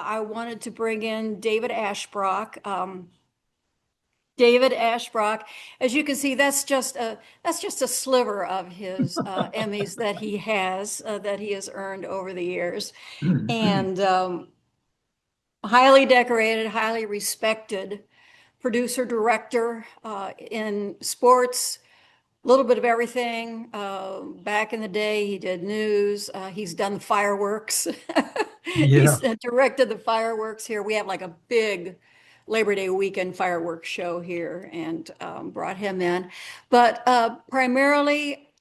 I wanted to bring in David Ashbrock. David Ashbrock, as you can see, that's just a sliver of his Emmys that he has earned over the years, and highly decorated, highly respected producer director in sports, a little bit of everything. Back in the day, he did news. He's done the fireworks. He's Yeah. directed the fireworks here. We have like a big Labor Day weekend fireworks show here and brought him in. But primarily,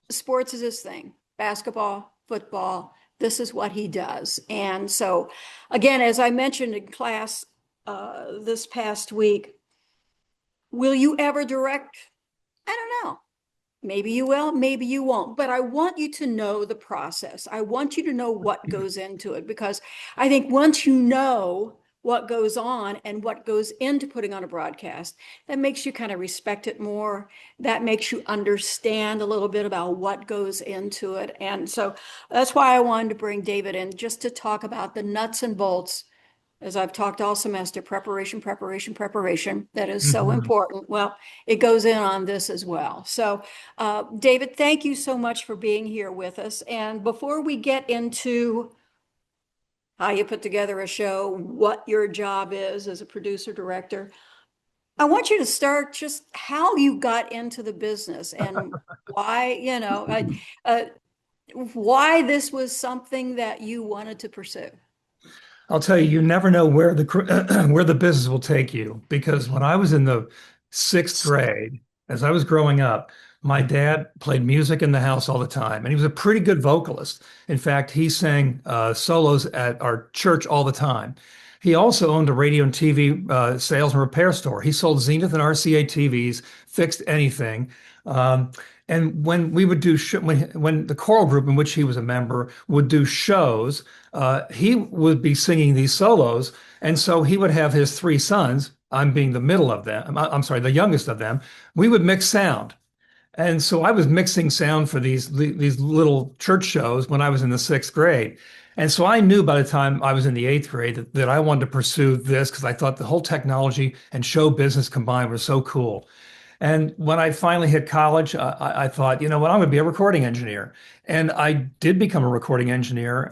sports is his thing, basketball, football. This is what he does. And so, again, as I mentioned in class this past week, will you ever direct? I don't know. Maybe you will, maybe you won't, but I want you to know the process. I want you to know what goes into it because I think once you know what goes on and what goes into putting on a broadcast, that makes you kind of respect it more. That makes you understand a little bit about what goes into it. And so that's why I wanted to bring David in just to talk about the nuts and bolts as I've talked all semester, preparation, preparation, preparation. That is so Mhm. important. Well, it goes in on this as well. So, David, thank you so much for being here with us. And before we get into how you put together a show, what your job is as a producer director, I want you to start just how you got into the business and why, uh, why this was something that you wanted to pursue. I'll tell you, you never know where where the business will take you. Because when I was in the sixth grade, as I was growing up, my dad played music in the house all the time, and he was a pretty good vocalist. In fact, he sang solos at our church all the time. He also owned a radio and TV sales and repair store. He sold Zenith and RCA TVs, fixed anything. Um, and when we would do when the choral group in which he was a member would do shows, he would be singing these solos. And so he would have his three sons. I'm being the middle of them. I'm sorry, the youngest of them. We would mix sound. And so I was mixing sound for these little church shows when I was in the sixth grade. And so I knew by the time I was in the eighth grade that I wanted to pursue this because I thought the whole technology and show business combined were so cool. And when I finally hit college, I thought, you know what, I'm going to be a recording engineer. And I did become a recording engineer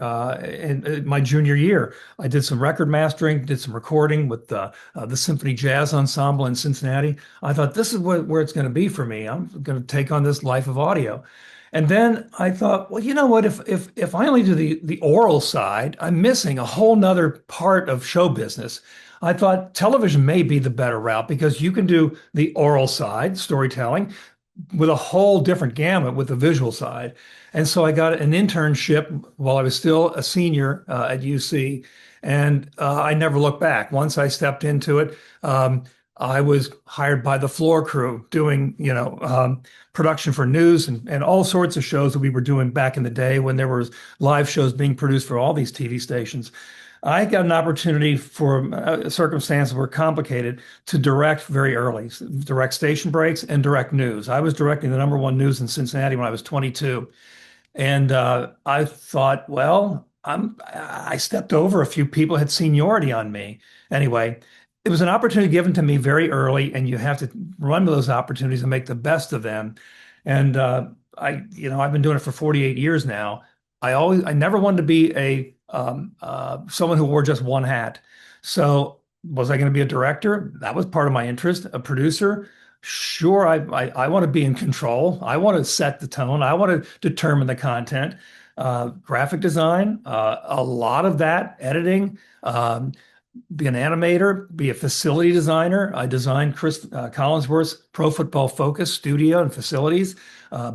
in my junior year. I did some record mastering, did some recording with the Symphony Jazz Ensemble in Cincinnati. I thought this is where it's going to be for me. I'm going to take on this life of audio. And then I thought, well, you know what? If I only do the oral side, I'm missing a whole nother part of show business. I thought television may be the better route because you can do the oral side, storytelling, with a whole different gamut with the visual side. And so I got an internship while I was still a senior at UC, and I never looked back. Once I stepped into it, I was hired by the floor crew doing, production for news and all sorts of shows that we were doing back in the day when there was live shows being produced for all these TV stations. I got an opportunity for circumstances were complicated to direct very early, direct station breaks and direct news. I was directing the number one news in Cincinnati when I was 22. And I thought, well, I stepped over a few people had seniority on me. Anyway, it was an opportunity given to me very early, and you have to run with those opportunities and make the best of them. And I've been doing it for 48 years now. I never wanted to be a someone who wore just one hat. So was I going to be a director? That was part of my interest. A producer? Sure, I want to be in control. I want to set the tone. I want to determine the content. Graphic design, a lot of that, editing, be an animator, be a facility designer. I designed Chris Collinsworth's Pro Football Focus studio and facilities,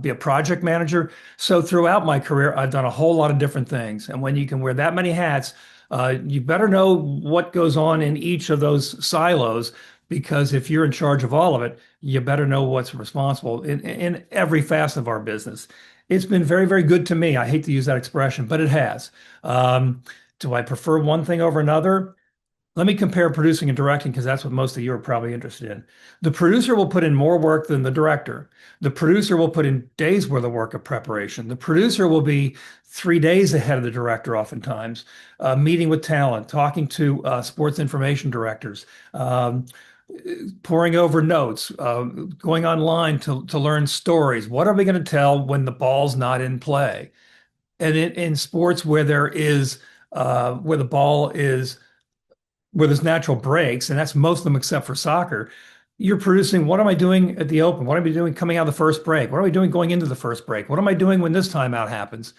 be a project manager. So throughout my career, I've done a whole lot of different things. And when you can wear that many hats, you better know what goes on in each of those silos, because if you're in charge of all of it, you better know what's responsible in every facet of our business. It's been very, very good to me. I hate to use that expression, but it has. Do I prefer one thing over another? let me compare producing and directing because that's what most of you are probably interested in. The producer will put in more work than the director. The producer will put in days worth of work of preparation. The producer will be 3 days ahead of the director, oftentimes, meeting with talent, talking to sports information directors, poring over notes, going online to learn stories. What are we going to tell when the ball's not in play? And in sports where there is where the ball is where there's natural breaks, and that's most of them except for soccer, you're producing what am I doing at the open? What am I doing coming out of the first break? What am I doing going into the first break? What am I doing when this timeout happens?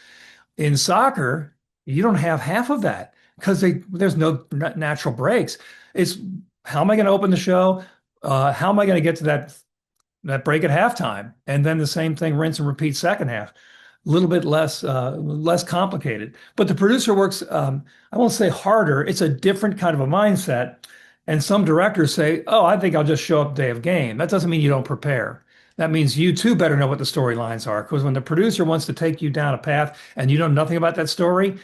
In soccer, you don't have half of that because there's no natural breaks. It's how am I going to open the show? How am I going to get to that break at halftime? And then the same thing, rinse and repeat second half. A little bit less complicated. But the producer works, I won't say harder, it's a different kind of a mindset. And some directors say, oh, I think I'll just show up day of game. That doesn't mean you don't prepare. That means you too better know what the storylines are. Because when the producer wants to take you down a path and you know nothing about that story,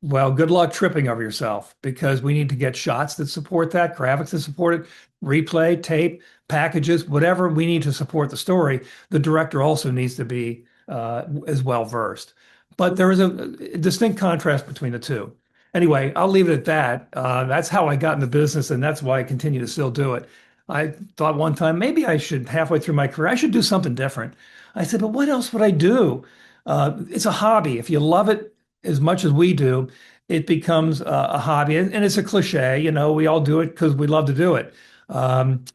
well, good luck tripping over yourself because we need to get shots that support that, graphics that support it, replay, tape, packages, whatever we need to support the story. The director also needs to be as well versed. But there is a distinct contrast between the two. Anyway, I'll leave it at that. That's how I got in the business, and that's why I continue to still do it. I thought one time maybe I should, halfway through my career, I should do something different. I said, but what else would I do? It's a hobby. If you love it as much as we do, it becomes a hobby. And it's a cliche, we all do it because we love to do it. And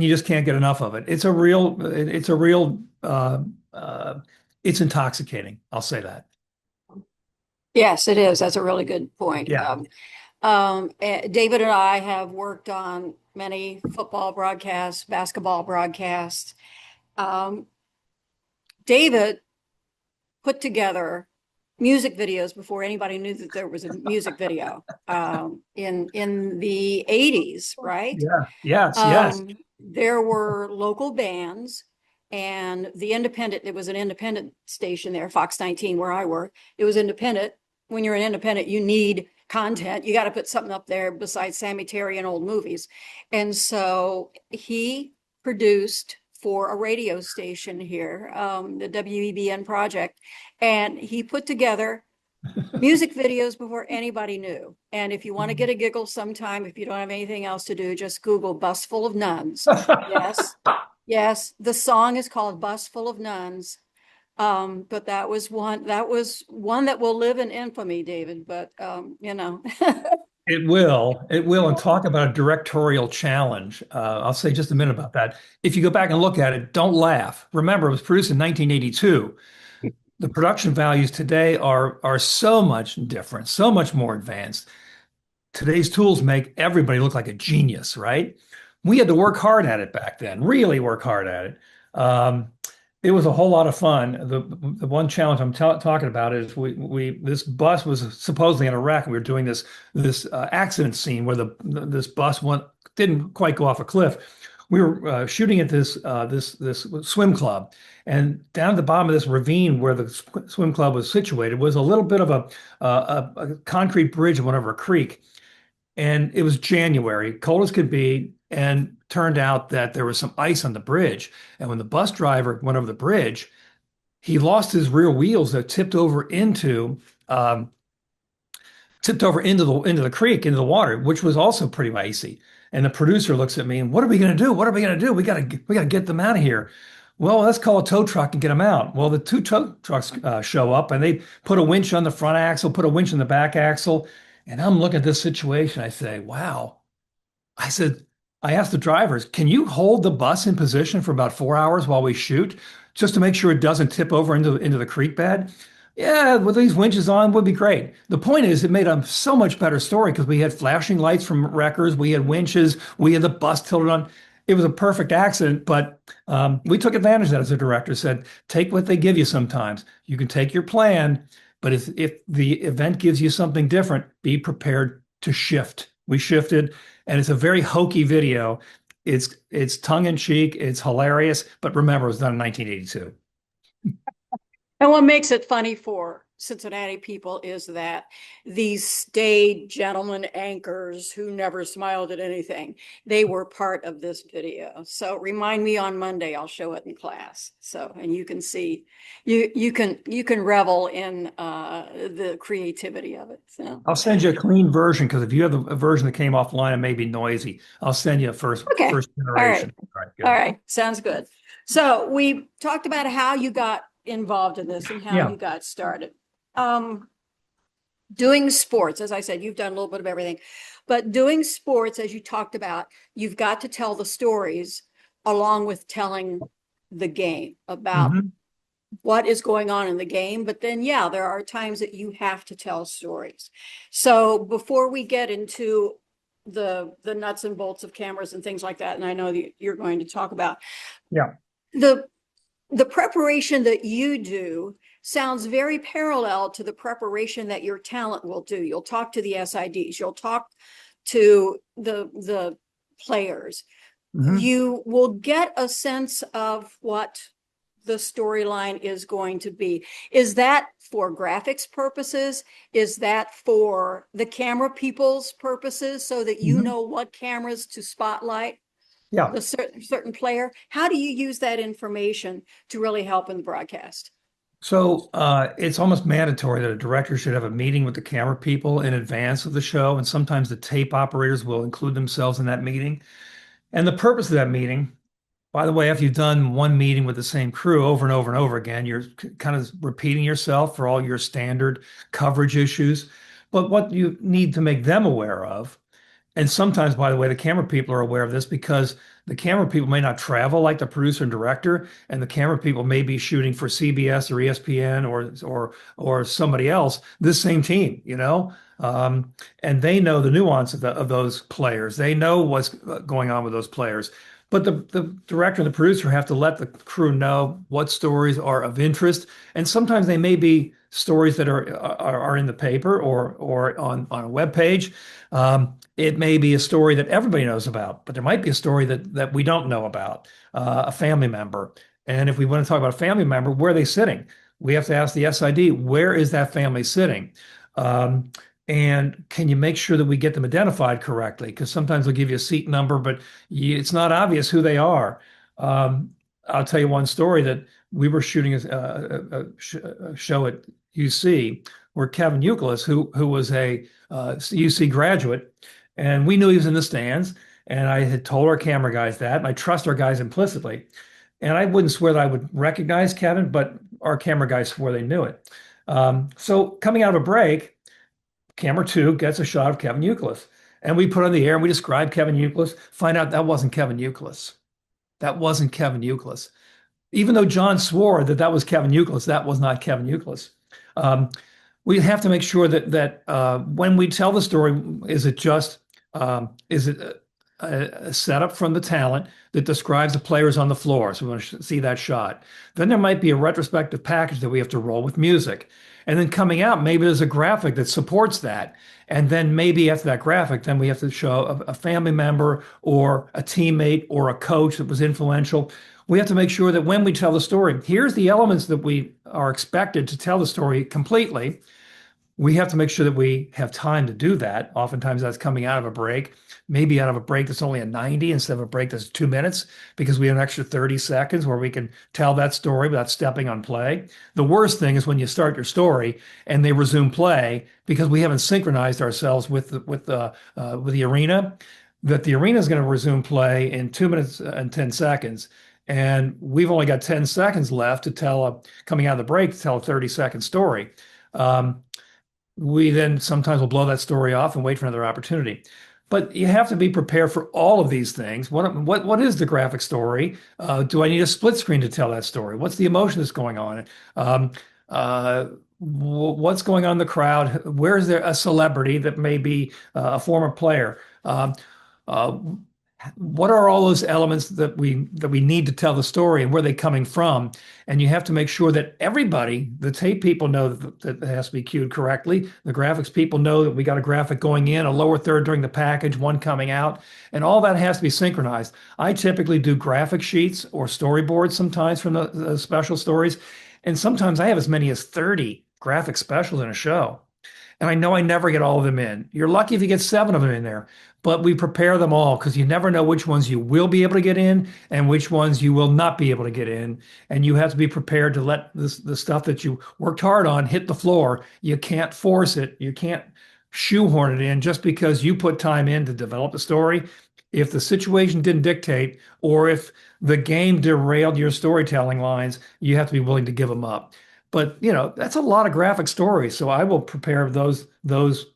you just can't get enough of it. It's intoxicating. I'll say that. Yes, it is. That's a really good point. Yeah. David and I have worked on many football broadcasts, basketball broadcasts. Um, David put together music videos before anybody knew that there was a music video in the 80s, right? Yeah. Yes. There were local bands and it was an independent station there, Fox 19, where I work. It was independent. When you're an independent, you need content. You got to put something up there besides Sammy Terry and old movies. And so he produced for a radio station here, the WEBN project, and he put together music videos before anybody knew. And if you want to get a giggle sometime, if you don't have anything else to do, just Google Bus Full of Nuns. Yes, yes, the song is called Bus Full of Nuns. But that was one that will live in infamy, David, but It will. It will. And talk about a directorial challenge. I'll say just a minute about that. If you go back and look at it, don't laugh. Remember, it was produced in 1982. The production values today are so much different, so much more advanced. Today's tools make everybody look like a genius, right? We had to work hard at it back then, really work hard at it. It was a whole lot of fun. The one challenge I'm talking about is we this bus was supposedly in a wreck. We were doing this accident scene where this bus didn't quite go off a cliff. We were shooting at this swim club, and down at the bottom of this ravine where the swim club was situated was a little bit of a concrete bridge in whatever a creek. And it was January, cold as could be, and turned out that there was some ice on the bridge. And when the bus driver went over the bridge, he lost his rear wheels that tipped over into the creek, into the water, which was also pretty icy. And the producer looks at me and, what are we going to do? What are we going to do? We got to get them out of here. Well, let's call a tow truck and get them out. Well, the two tow trucks show up and they put a winch on the front axle, put a winch on the back axle. And I'm looking at this situation. I say, wow. I asked the drivers, can you hold the bus in position for about 4 hours while we shoot just to make sure it doesn't tip over into the creek bed? Yeah, with these winches on would be great. The point is, it made a so much better story because we had flashing lights from wreckers, we had winches, we had the bus tilted on. It was a perfect accident, but we took advantage of that as a director. Said, take what they give you sometimes. You can take your plan, but if the event gives you something different, be prepared to shift. We shifted, and it's a very hokey video. It's tongue in cheek, it's hilarious, but remember, it was done in 1982. and what makes it funny for Cincinnati people is that these staid gentlemen anchors who never smiled at anything, they were part of this video. So remind me on Monday, I'll show it in class. So, and you can see, you can revel in the creativity of it. So, I'll send you a clean version because if you have a version that came offline and may be noisy, I'll send you a okay. first All right. generation. All right, All good. right. Sounds good. So we talked about how you got involved in this and how Yeah. you got started. Um, Doing sports, as I said, you've done a little bit of everything, but doing sports, as you talked about, you've got to tell the stories along with telling the game about Hmm. what is going on in the game. But then, yeah, there are times that you have to tell stories. So before we get into the nuts and bolts of cameras and things like that, and I know that you're going to talk about Yeah. the the preparation that you do sounds very parallel to the preparation that your talent will do. You'll talk to the SIDs, you'll talk to the players. Hmm. You will get a sense of what the storyline is going to be. Is that for graphics purposes? Is that for the camera people's purposes so that you Hmm. know what cameras to spotlight? Yeah. The certain player? How do you use that information to really help in the broadcast? So it's almost mandatory that a director should have a meeting with the camera people in advance of the show, and sometimes the tape operators will include themselves in that meeting. And the purpose of that meeting, by the way, if you've done one meeting with the same crew over and over and over again, you're kind of repeating yourself for all your standard coverage issues. But what you need to make them aware of, and sometimes, by the way, the camera people are aware of this because the camera people may not travel like the producer and director, and the camera people may be shooting for CBS or ESPN or somebody else, this same team, and they know the nuance of those players. They know what's going on with those players. But the director and the producer have to let the crew know what stories are of interest, and sometimes they may be stories that are in the paper or on a web page. It may be a story that everybody knows about, but there might be a story that we don't know about, a family member. And if we want to talk about a family member, where are they sitting? We have to ask the SID, where is that family sitting? Um, and can you make sure that we get them identified correctly? Because sometimes they'll give you a seat number, but it's not obvious who they are. I'll tell you one story that we were shooting a show at UC where Kevin Euclid, who was a UC graduate, and we knew he was in the stands. And I had told our camera guys that, and I trust our guys implicitly. And I wouldn't swear that I would recognize Kevin, but our camera guys swore they knew it. So coming out of a break, camera two gets a shot of Kevin Euclid. And we put on the air and we describe Kevin Euclid, find out that wasn't Kevin Euclid. That wasn't Kevin Euclid. Even though John swore that that was Kevin Euclid, that was not Kevin Euclid. Um, we have to make sure that when we tell the story, is it a setup from the talent that describes the players on the floor? So we want to see that shot. Then there might be a retrospective package that we have to roll with music. And then coming out, maybe there's a graphic that supports that. And then maybe after that graphic, then we have to show a family member or a teammate or a coach that was influential. We have to make sure that when we tell the story, here's the elements that we are expected to tell the story completely. We have to make sure that we have time to do that. Oftentimes that's coming out of a break, maybe out of a break that's only a 90 instead of a break that's 2 minutes, because we have an extra 30 seconds where we can tell that story without stepping on play. The worst thing is when you start your story and they resume play because we haven't synchronized ourselves with the arena, that the arena is going to resume play in 2 minutes and 10 seconds. And we've only got 10 seconds left to coming out of the break, to tell a 30-second story. Um, we then sometimes will blow that story off and wait for another opportunity. But you have to be prepared for all of these things. What is the graphic story? Do I need a split screen to tell that story? What's the emotion that's going on? Um, what's going on in the crowd? Where is there a celebrity that may be a former player? Uh, what are all those elements that we need to tell the story and where are they coming from? And you have to make sure that everybody, the tape people know that it has to be cued correctly. The graphics people know that we got a graphic going in, a lower third during the package, one coming out, and all that has to be synchronized. I typically do graphic sheets or storyboards sometimes from the special stories. And sometimes I have as many as 30 graphic specials in a show. And I know I never get all of them in. You're lucky if you get 7 of them in there, but we prepare them all because you never know which ones you will be able to get in and which ones you will not be able to get in. And you have to be prepared to let the stuff that you worked hard on hit the floor. You can't force it. You can't shoehorn it in just because you put time in to develop the story. If the situation didn't dictate, or if the game derailed your storytelling lines, you have to be willing to give them up. But that's a lot of graphic stories. So I will prepare those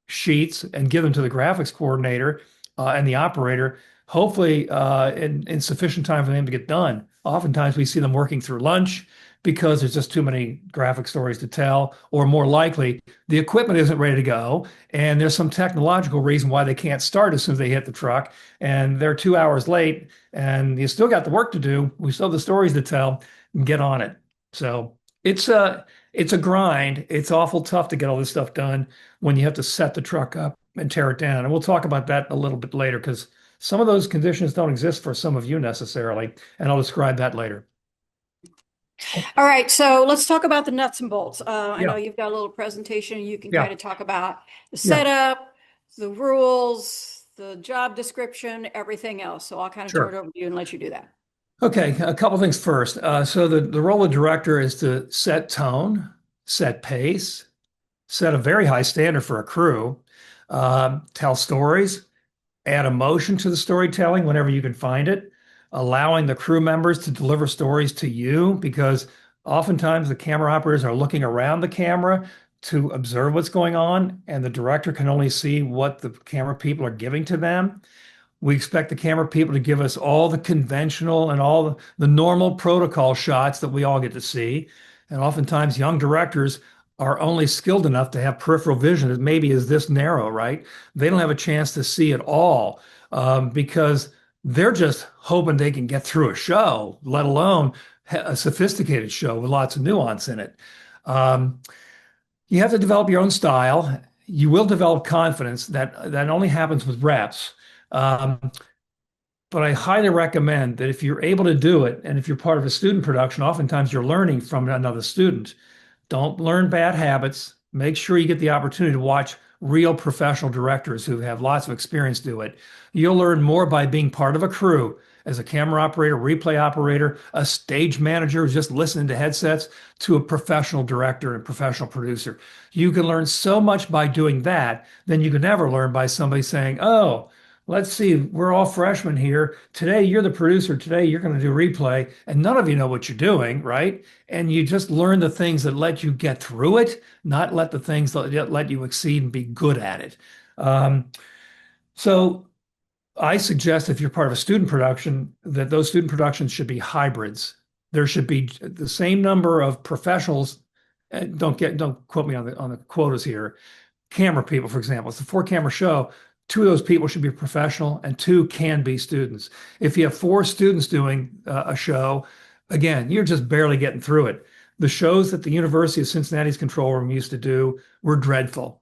sheets and give them to the graphics coordinator and the operator, hopefully in sufficient time for them to get done. Oftentimes we see them working through lunch because there's just too many graphic stories to tell, or more likely, the equipment isn't ready to go, and there's some technological reason why they can't start as soon as they hit the truck, and they're 2 hours late, and you still got the work to do. We still have the stories to tell. Get on it. So it's a grind. It's awful tough to get all this stuff done when you have to set the truck up and tear it down. And we'll talk about that a little bit later because some of those conditions don't exist for some of you necessarily, and I'll describe that later. All right, so let's talk about the nuts and bolts. I know Yeah, you've got a little presentation. You can kind yeah, of talk about the yeah, setup, the rules, the job description, everything else. So I'll kind of turn sure. it over to you and let you do that. Okay, a couple things first. So the role of director is to set tone, set pace, set a very high standard for a crew, tell stories, add emotion to the storytelling whenever you can find it, allowing the crew members to deliver stories to you because oftentimes the camera operators are looking around the camera to observe what's going on, and the director can only see what the camera people are giving to them. We expect the camera people to give us all the conventional and all the normal protocol shots that we all get to see. And oftentimes, young directors are only skilled enough to have peripheral vision that maybe is this narrow, right? They don't have a chance to see it all because they're just hoping they can get through a show, let alone a sophisticated show with lots of nuance in it. Um, you have to develop your own style. You will develop confidence. That only happens with reps. Um, but I highly recommend that if you're able to do it, and if you're part of a student production, oftentimes you're learning from another student. Don't learn bad habits. Make sure you get the opportunity to watch real professional directors who have lots of experience do it. You'll learn more by being part of a crew as a camera operator, replay operator, a stage manager who's just listening to headsets, to a professional director and professional producer. You can learn so much by doing that than you can ever learn by somebody saying, oh, let's see, we're all freshmen here. Today, you're the producer. Today, you're going to do replay, and none of you know what you're doing, right? And you just learn the things that let you get through it, not let the things that let you exceed and be good at it. So I suggest if you're part of a student production, that those student productions should be hybrids. There should be the same number of professionals. Don't quote me on the quotas here. Camera people, for example, it's a 4 camera show. 2 of those people should be professional and 2 can be students. If you have 4 students doing a show, again, you're just barely getting through it. The shows that the University of Cincinnati's control room used to do were dreadful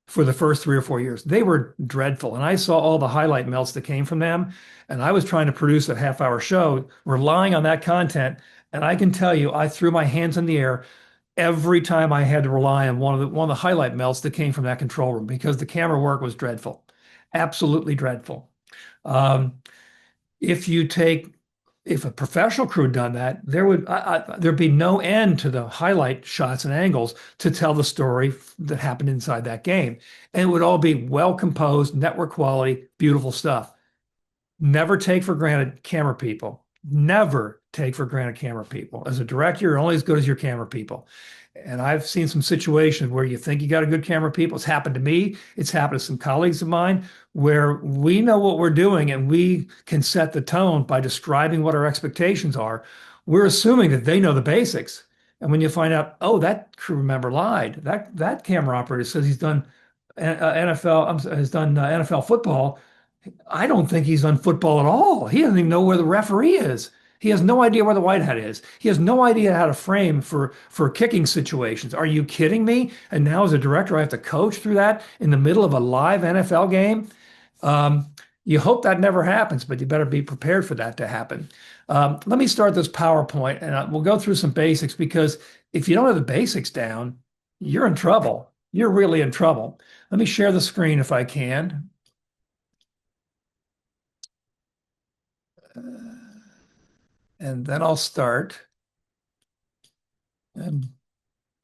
for the first 3 or 4 years. They were dreadful. And I saw all the highlight melts that came from them. And I was trying to produce a half-hour show, relying on that content. And I can tell you, I threw my hands in the air every time I had to rely on one of the highlight melts that came from that control room because the camera work was dreadful, absolutely dreadful. Um, if you take if a professional crew had done that, there'd be no end to the highlight shots and angles to tell the story that happened inside that game, and it would all be well composed, network quality, beautiful stuff. Never take for granted camera people. Never take for granted camera people. As a director, you're only as good as your camera people. And I've seen some situations where you think you got a good camera people. It's happened to me. It's happened to some colleagues of mine where we know what we're doing and we can set the tone by describing what our expectations are. We're assuming that they know the basics. And when you find out, oh, that crew member lied. That camera operator says he's done NFL football. I don't think he's done football at all. He doesn't even know where the referee is. He has no idea where the white hat is. He has no idea how to frame for kicking situations. Are you kidding me? And now as a director, I have to coach through that in the middle of a live NFL game. Um, you hope that never happens, but you better be prepared for that to happen. Let me start this PowerPoint, and we'll go through some basics because if you don't have the basics down, you're in trouble. You're really in trouble. Let me share the screen if I can. And then I'll start. And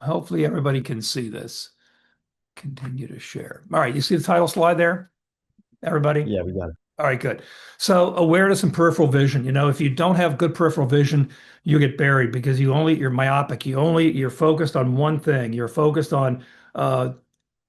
hopefully everybody can see this. Continue to share. All right, you see the title slide there, everybody? Yeah, we got it. All right, good. So awareness and peripheral vision. If you don't have good peripheral vision, you get buried because you're myopic. You're focused on one thing. You're focused on uh,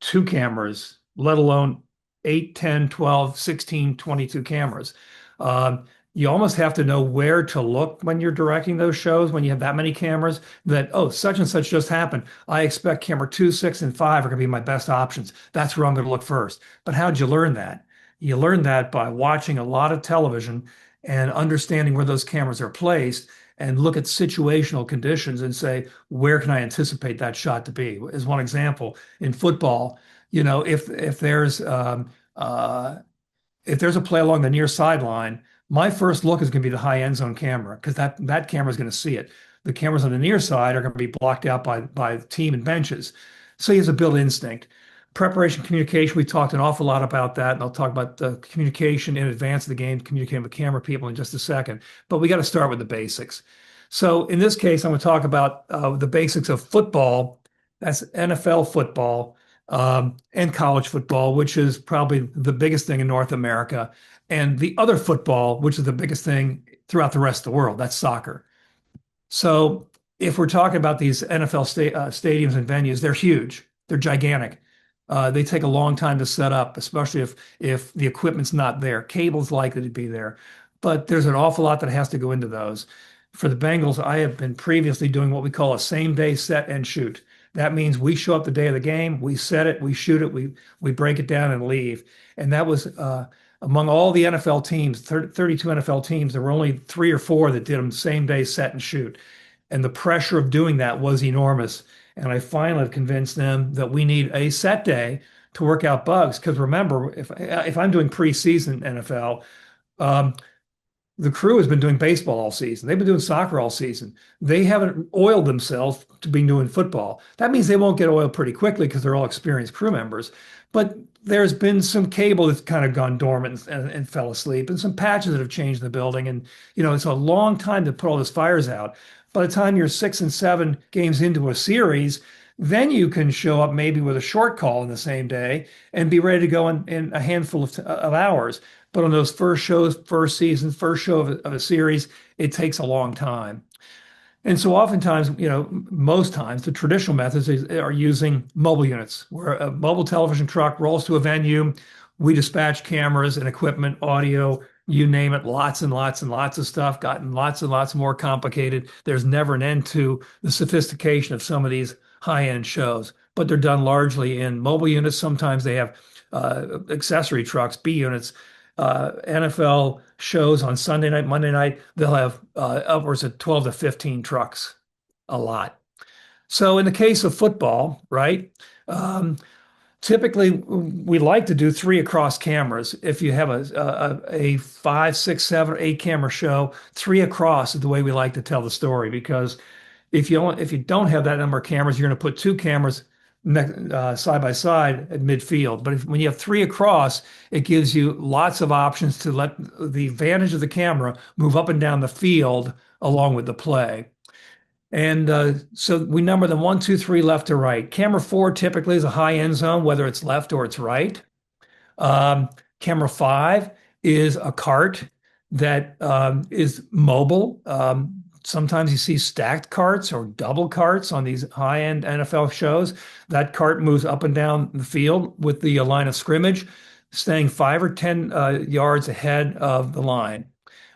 two cameras, let alone 8, 10, 12, 16, 22 cameras. Um, you almost have to know where to look when you're directing those shows, when you have that many cameras, that, oh, such and such just happened. I expect camera 2, 6, and 5 are going to be my best options. That's where I'm going to look first. But how'd you learn that? You learn that by watching a lot of television and understanding where those cameras are placed and look at situational conditions and say, where can I anticipate that shot to be? As one example, in football, uh, if there's a play along the near sideline, my first look is going to be the high end zone camera because that camera is going to see it. The cameras on the near side are going to be blocked out by team and benches. So he has a built instinct. Preparation, communication, we talked an awful lot about that, and I'll talk about the communication in advance of the game, communicating with camera people in just a second. But we got to start with the basics. So in this case, I'm going to talk about the basics of football. That's NFL football and college football, which is probably the biggest thing in North America, and the other football, which is the biggest thing throughout the rest of the world. That's soccer. So if we're talking about these NFL stadiums and venues, they're huge. They're gigantic. They take a long time to set up, especially if the equipment's not there. Cable's likely to be there, but there's an awful lot that has to go into those. For the Bengals, I have been previously doing what we call a same day set and shoot. That means we show up the day of the game, we set it, we shoot it, we break it down and leave. And that was among all the NFL teams, 32 NFL teams, there were only 3 or 4 that did them same day set and shoot. And the pressure of doing that was enormous. And I finally convinced them that we need a set day to work out bugs. Because remember, if I'm doing preseason NFL, um, the crew has been doing baseball all season. They've been doing soccer all season. They haven't oiled themselves to be doing football. That means they won't get oiled pretty quickly because they're all experienced crew members. But there's been some cable that's kind of gone dormant and fell asleep, and some patches that have changed in the building. And it's a long time to put all those fires out. By the time you're 6 and 7 games into a series, then you can show up maybe with a short call in the same day and be ready to go in a handful of hours. But on those first shows, first season, first show of a series, it takes a long time. And so oftentimes, most times, the traditional methods are using mobile units, where a mobile television truck rolls to a venue. We dispatch cameras and equipment, audio, you name it, lots and lots and lots of stuff, gotten lots and lots more complicated. There's never an end to the sophistication of some of these high-end shows, but they're done largely in mobile units. Sometimes they have accessory trucks, B units. NFL shows on Sunday night, Monday night, they'll have upwards of 12 to 15 trucks, a lot. So in the case of football, right, typically we like to do 3 across cameras. If you have a 5, 6, 7, or 8 camera show, 3 across is the way we like to tell the story, because if you don't have that number of cameras, you're going to put 2 cameras side by side at midfield. But when you have 3 across, it gives you lots of options to let the advantage of the camera move up and down the field along with the play. And so we number them 1, 2, 3, left to right. Camera 4 typically is a high end zone, whether it's left or it's right. Camera 5 is a cart that is mobile. Sometimes you see stacked carts or double carts on these high-end NFL shows. That cart moves up and down the field with the line of scrimmage, staying 5 or 10 yards ahead of the line.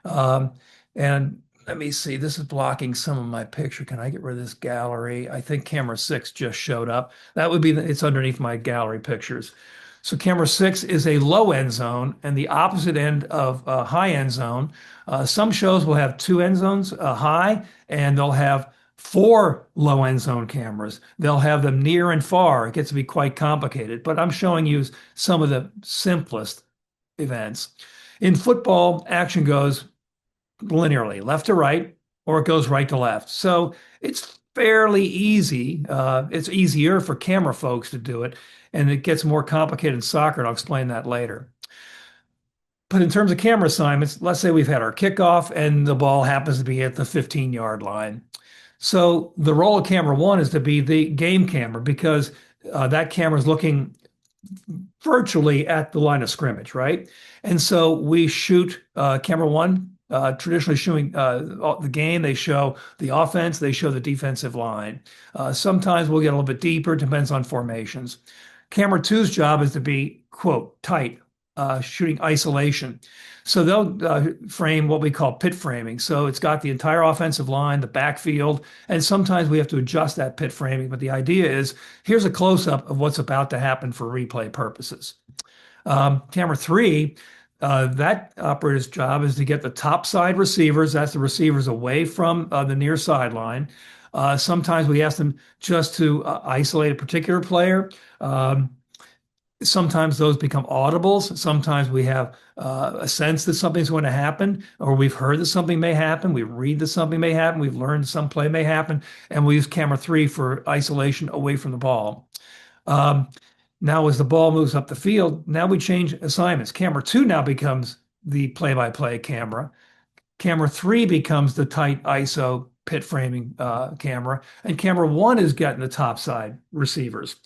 And let me see, this is blocking some of my picture. Can I get rid of this gallery? I think camera 6 just showed up. That would be, it's underneath my gallery pictures. So camera 6 is a low end zone and the opposite end of a high end zone. Some shows will have 2 end zones high, and they'll have 4 low end zone cameras. They'll have them near and far. It gets to be quite complicated, but I'm showing you some of the simplest events. In football, action goes linearly, left to right, or it goes right to left. So it's fairly easy. It's easier for camera folks to do it, and it gets more complicated in soccer, and I'll explain that later. But in terms of camera assignments, let's say we've had our kickoff and the ball happens to be at the 15-yard line. So the role of camera one is to be the game camera because that camera is looking virtually at the line of scrimmage, right? And so we shoot camera one, traditionally showing the game. They show the offense, they show the defensive line. Sometimes we'll get a little bit deeper, depends on formations. Camera two's job is to be, quote, tight, shooting isolation. So they'll frame what we call pit framing. So it's got the entire offensive line, the backfield, and sometimes we have to adjust that pit framing. But the idea is here's a close-up of what's about to happen for replay purposes. Camera three, that operator's job is to get the top side receivers, that's the receivers away from the near sideline. Sometimes we ask them just to isolate a particular player. Sometimes those become audibles. Sometimes we have a sense that something's going to happen, or we've heard that something may happen. We read that something may happen. We've learned some play may happen, and we use camera three for isolation away from the ball. Now, as the ball moves up the field, now we change assignments. Camera two now becomes the play-by-play camera. Camera three becomes the tight ISO pit framing camera, and camera one is getting the top side receivers.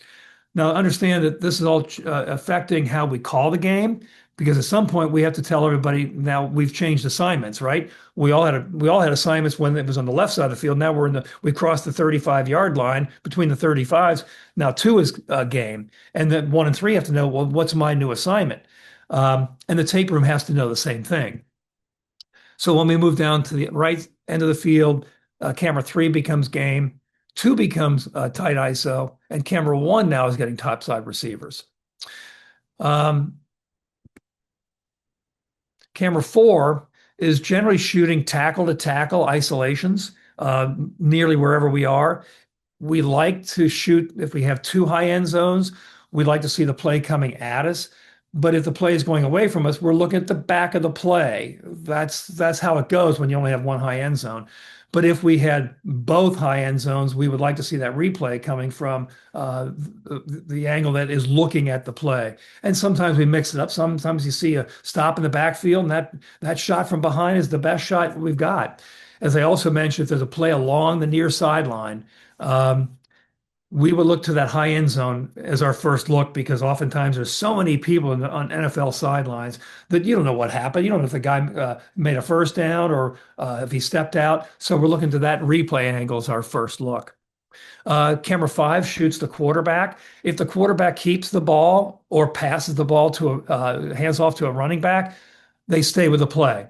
Now, understand that this is all affecting how we call the game, because at some point we have to tell everybody now we've changed assignments, right? We all had assignments when it was on the left side of the field. Now we crossed the 35-yard line between the 35s. Now two is game, and then one and three have to know, well, what's my new assignment? And the tape room has to know the same thing. So when we move down to the right end of the field, camera three becomes game. Two becomes tight ISO, and camera one now is getting topside receivers. Camera four is generally shooting tackle to tackle isolations nearly wherever we are. We like to shoot, if we have two high end zones, we'd like to see the play coming at us. But if the play is going away from us, we're looking at the back of the play. That's how it goes when you only have one high end zone. But if we had both high end zones, we would like to see that replay coming from the angle that is looking at the play. And sometimes we mix it up. Sometimes you see a stop in the backfield, and that shot from behind is the best shot we've got. As I also mentioned, if there's a play along the near sideline, we would look to that high end zone as our first look, because oftentimes there's so many people on NFL sidelines that you don't know what happened. You don't know if the guy made a first down or if he stepped out. So we're looking to that replay angle as our first look. Camera five shoots the quarterback. If the quarterback keeps the ball or passes the ball to hands off to a running back, they stay with the play.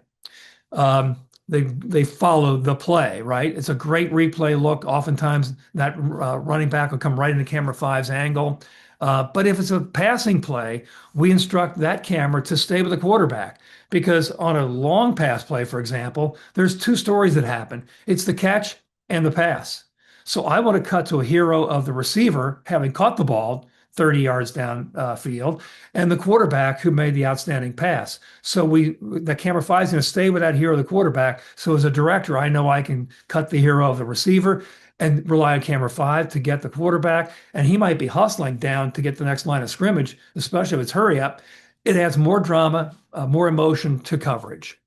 They follow the play, right? It's a great replay look. Oftentimes that running back will come right into camera five's angle. But if it's a passing play, we instruct that camera to stay with the quarterback, because on a long pass play, for example, there's two stories that happen. It's the catch and the pass. So I want to cut to a hero of the receiver having caught the ball 30 yards down field, and the quarterback who made the outstanding pass. So the camera five is going to stay with that hero of the quarterback. So as a director, I know I can cut the hero of the receiver and rely on camera five to get the quarterback. And he might be hustling down to get the next line of scrimmage, especially if it's hurry up. It adds more drama, more emotion to coverage.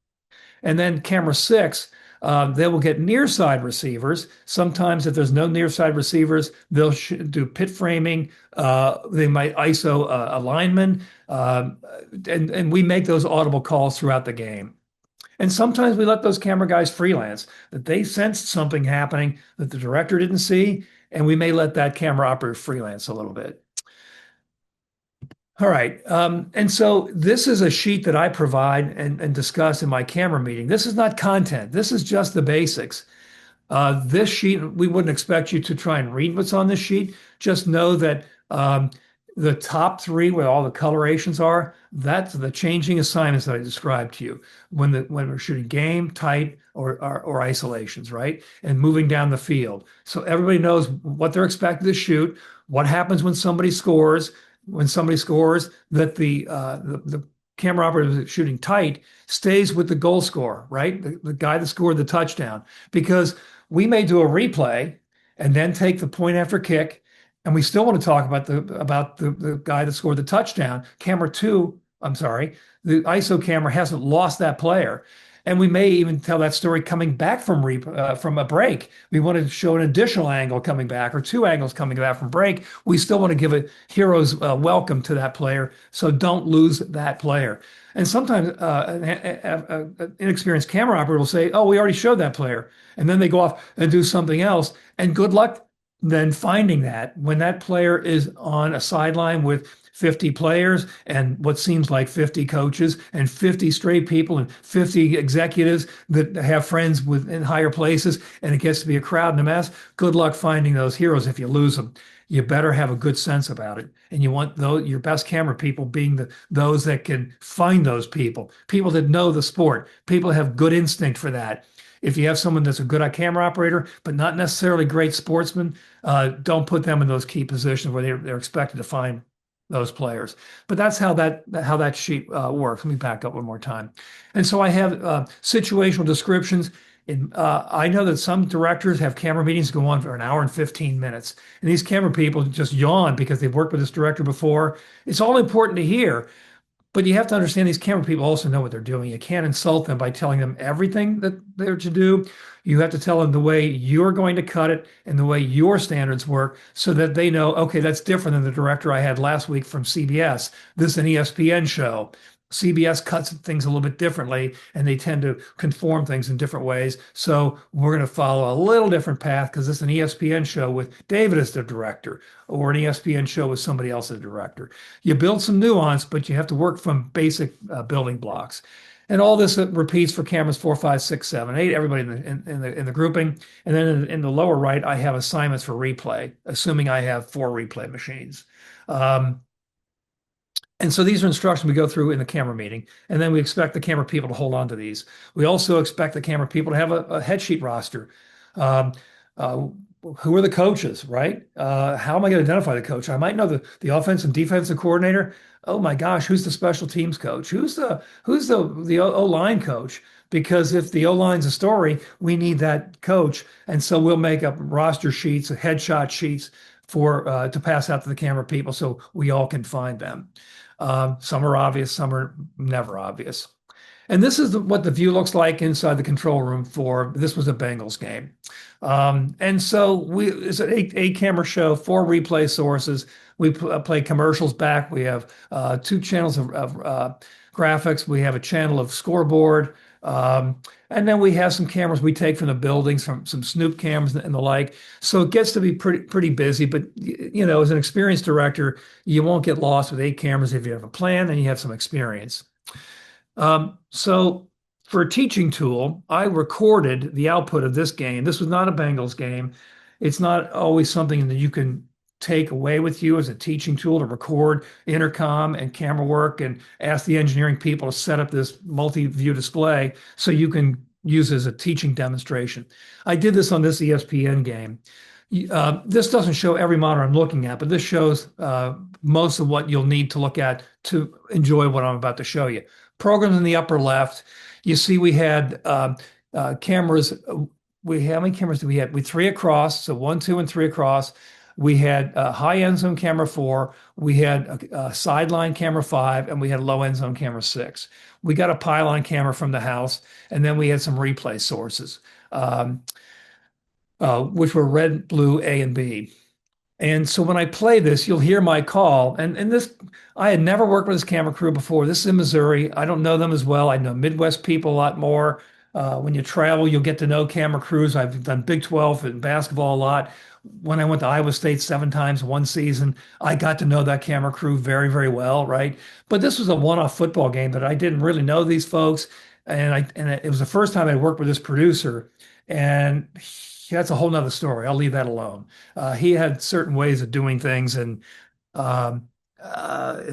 And then camera six, they will get near side receivers. Sometimes if there's no near side receivers, they'll do pit framing. They might ISO a lineman. And we make those audible calls throughout the game. And sometimes we let those camera guys freelance, that they sensed something happening that the director didn't see, and we may let that camera operator freelance a little bit. All right. And so this is a sheet that I provide and discuss in my camera meeting. This is not content. This is just the basics. This sheet, we wouldn't expect you to try and read what's on this sheet. Just know that the top three, where all the colorations are, that's the changing assignments that I described to you when we're shooting game, tight, or isolations, right? And moving down the field. So everybody knows what they're expected to shoot, what happens when somebody scores. When somebody scores, that the camera operator that's shooting tight stays with the goal scorer, right? The guy that scored the touchdown. Because we may do a replay and then take the point after kick. And we still want to talk about the guy that scored the touchdown. Camera two, I'm sorry, the ISO camera hasn't lost that player. And we may even tell that story coming back from a break. We want to show an additional angle coming back or two angles coming back from break. We still want to give a hero's welcome to that player. So don't lose that player. And sometimes an inexperienced camera operator will say, "Oh, we already showed that player," and then they go off and do something else. And good luck then finding that when that player is on a sideline with 50 players and what seems like 50 coaches and 50 straight people and 50 executives that have friends in higher places, and it gets to be a crowd and a mess. Good luck finding those heroes if you lose them. You better have a good sense about it. And you want your best camera people being those that can find those people that know the sport, people that have good instinct for that. If you have someone that's a good camera operator, but not necessarily great sportsman, don't put them in those key positions where they're expected to find those players. But that's how that sheet works. Let me back up one more time. And so I have situational descriptions. I know that some directors have camera meetings go on for an hour and 15 minutes. And these camera people just yawn because they've worked with this director before. It's all important to hear. But you have to understand these camera people also know what they're doing. You can't insult them by telling them everything that they're to do. You have to tell them the way you're going to cut it and the way your standards work so that they know, okay, that's different than the director I had last week from CBS. This is an ESPN show. CBS cuts things a little bit differently and they tend to conform things in different ways. So we're going to follow a little different path because this is an ESPN show with David as the director or an ESPN show with somebody else as the director. You build some nuance, but you have to work from basic building blocks. And all this repeats for cameras 4, 5, 6, 7, 8, everybody in the grouping. And then in the lower right, I have assignments for replay, assuming I have 4 replay machines. And so these are instructions we go through in the camera meeting, and then we expect the camera people to hold on to these. We also expect the camera people to have a head sheet roster. Um, uh, who are the coaches, right? How am I going to identify the coach? I might know the offense and defensive coordinator. Oh my gosh, who's the special teams coach? Who's the O-line coach? Because if the O-line's a story, we need that coach, and so we'll make up roster sheets, headshot sheets for to pass out to the camera people so we all can find them. Some are obvious, some are never obvious. And this is what the view looks like inside the control room for this was a Bengals game. And so it's an eight camera show, 4 replay sources. We play commercials back. We have 2 channels of graphics. We have a channel of scoreboard. And then we have some cameras we take from the buildings, from some Snoop cameras and the like. So it gets to be pretty busy. But as an experienced director, you won't get lost with 8 cameras if you have a plan and you have some experience. So for a teaching tool, I recorded the output of this game. This was not a Bengals game. It's not always something that you can take away with you as a teaching tool to record intercom and camera work and ask the engineering people to set up this multi-view display so you can use it as a teaching demonstration. I did this on this ESPN game. This doesn't show every monitor I'm looking at, but this shows most of what you'll need to look at to enjoy what I'm about to show you. Programs in the upper left, you see we had cameras. How many cameras did we have? We 3 across, so 1, 2, and 3 across. We had high end zone camera 4. We had a sideline camera 5, and we had low end zone camera 6. We got a pylon camera from the house, and then we had some replay sources, which were red, blue, A, and B. And so when I play this, you'll hear my call. And this, I had never worked with this camera crew before. This is in Missouri. I don't know them as well. I know Midwest people a lot more. When you travel, you'll get to know camera crews. I've done Big 12 and basketball a lot. When I went to Iowa State 7 times one season, I got to know that camera crew very, very well, right? But this was a one-off football game that I didn't really know these folks. And it was the first time I worked with this producer. And that's a whole nother story. I'll leave that alone. He had certain ways of doing things, and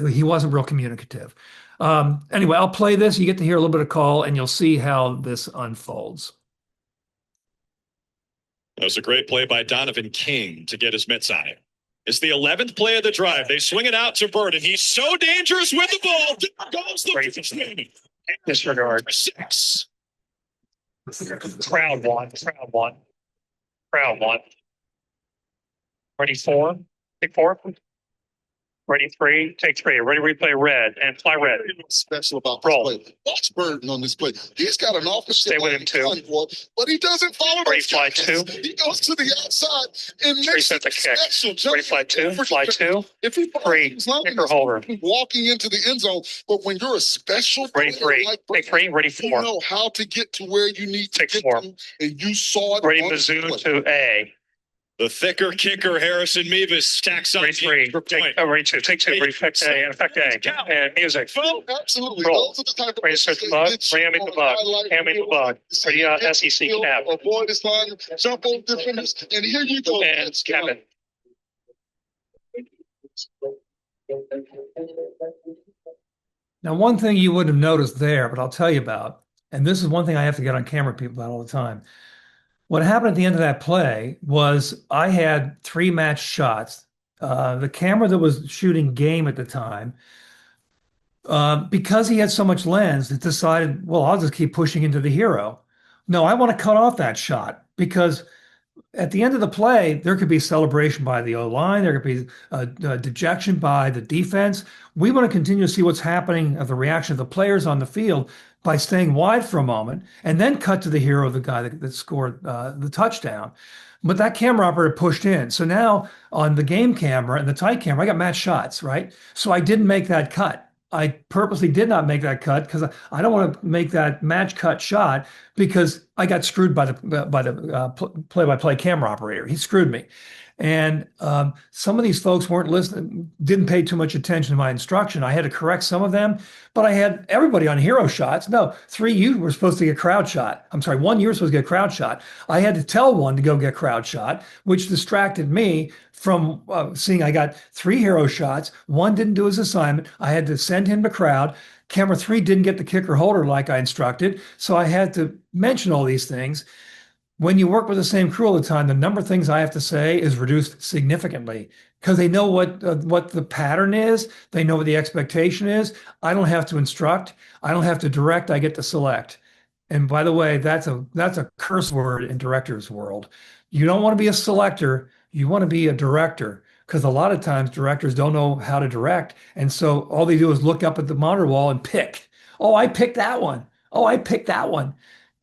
he wasn't real communicative. Anyway, I'll play this. You get to hear a little bit of call, and you'll see how this unfolds. That was a great play by Donovan King to get his mitts on it. It's the 11th play of the drive. They swing it out to Bird, and he's so dangerous with the ball. Goes the disregard. 6. Crowd one. Ready 4. Take 4. Ready 3. Take 3. Ready replay red and fly red. Special about this Roll. play. Watch Burton on this play. He's got an offensive Stay with him, 2. but he doesn't follow Ready those fly guys. 2. He goes to the outside and 3 makes sets a it kick. special. Jump Ready fly 2. Fly 2. If he 3. Kicker holder. walking into the end zone, but when you're a special Ready player 3. like Take 3. Ready you 4. know how to get to where you need to Take get 4. to, and you saw it. Ready on the Mizzou play. to A. The thicker kicker, Harrison Mevis, stacks on Ready 3. for Take, point. ready 2. Take 2. Ready effect A and effect A. And music. Absolutely. Roll. Those are the type of Ready search the bug. Ready animate the bug. Animate the bug. Ready SEC cap. Avoid this line, jump over defenders, and here you go. And Kevin. Now, one thing you wouldn't have noticed there, but I'll tell you about, and this is one thing I have to get on camera people about all the time. What happened at the end of that play was I had 3 matched shots. The camera that was shooting game at the time, because he had so much lens, it decided, well, I'll just keep pushing into the hero. No, I want to cut off that shot because at the end of the play, there could be celebration by the O-line. There could be dejection by the defense. We want to continue to see what's happening of the reaction of the players on the field by staying wide for a moment and then cut to the hero, the guy that scored the touchdown. But that camera operator pushed in. So now on the game camera and the tight camera, I got matched shots, right? So I didn't make that cut. I purposely did not make that cut because I don't want to make that match cut shot because I got screwed by the play-by-play camera operator. He screwed me. And some of these folks weren't listening, didn't pay too much attention to my instruction. I had to correct some of them, but I had everybody on hero shots. No, 3 you were supposed to get crowd shot. I'm sorry, 1 you were supposed to get crowd shot. I had to tell 1 to go get crowd shot, which distracted me from seeing I got 3 hero shots. 1 didn't do his assignment. I had to send him to crowd. Camera 3 didn't get the kicker holder like I instructed. So I had to mention all these things. When you work with the same crew all the time, the number of things I have to say is reduced significantly because they know what the pattern is. They know what the expectation is. I don't have to instruct. I don't have to direct. I get to select. And by the way, that's a curse word in directors' world. You don't want to be a selector. You want to be a director because a lot of times directors don't know how to direct. And so all they do is look up at the monitor wall and pick. Oh, I picked that one. Oh, I picked that one.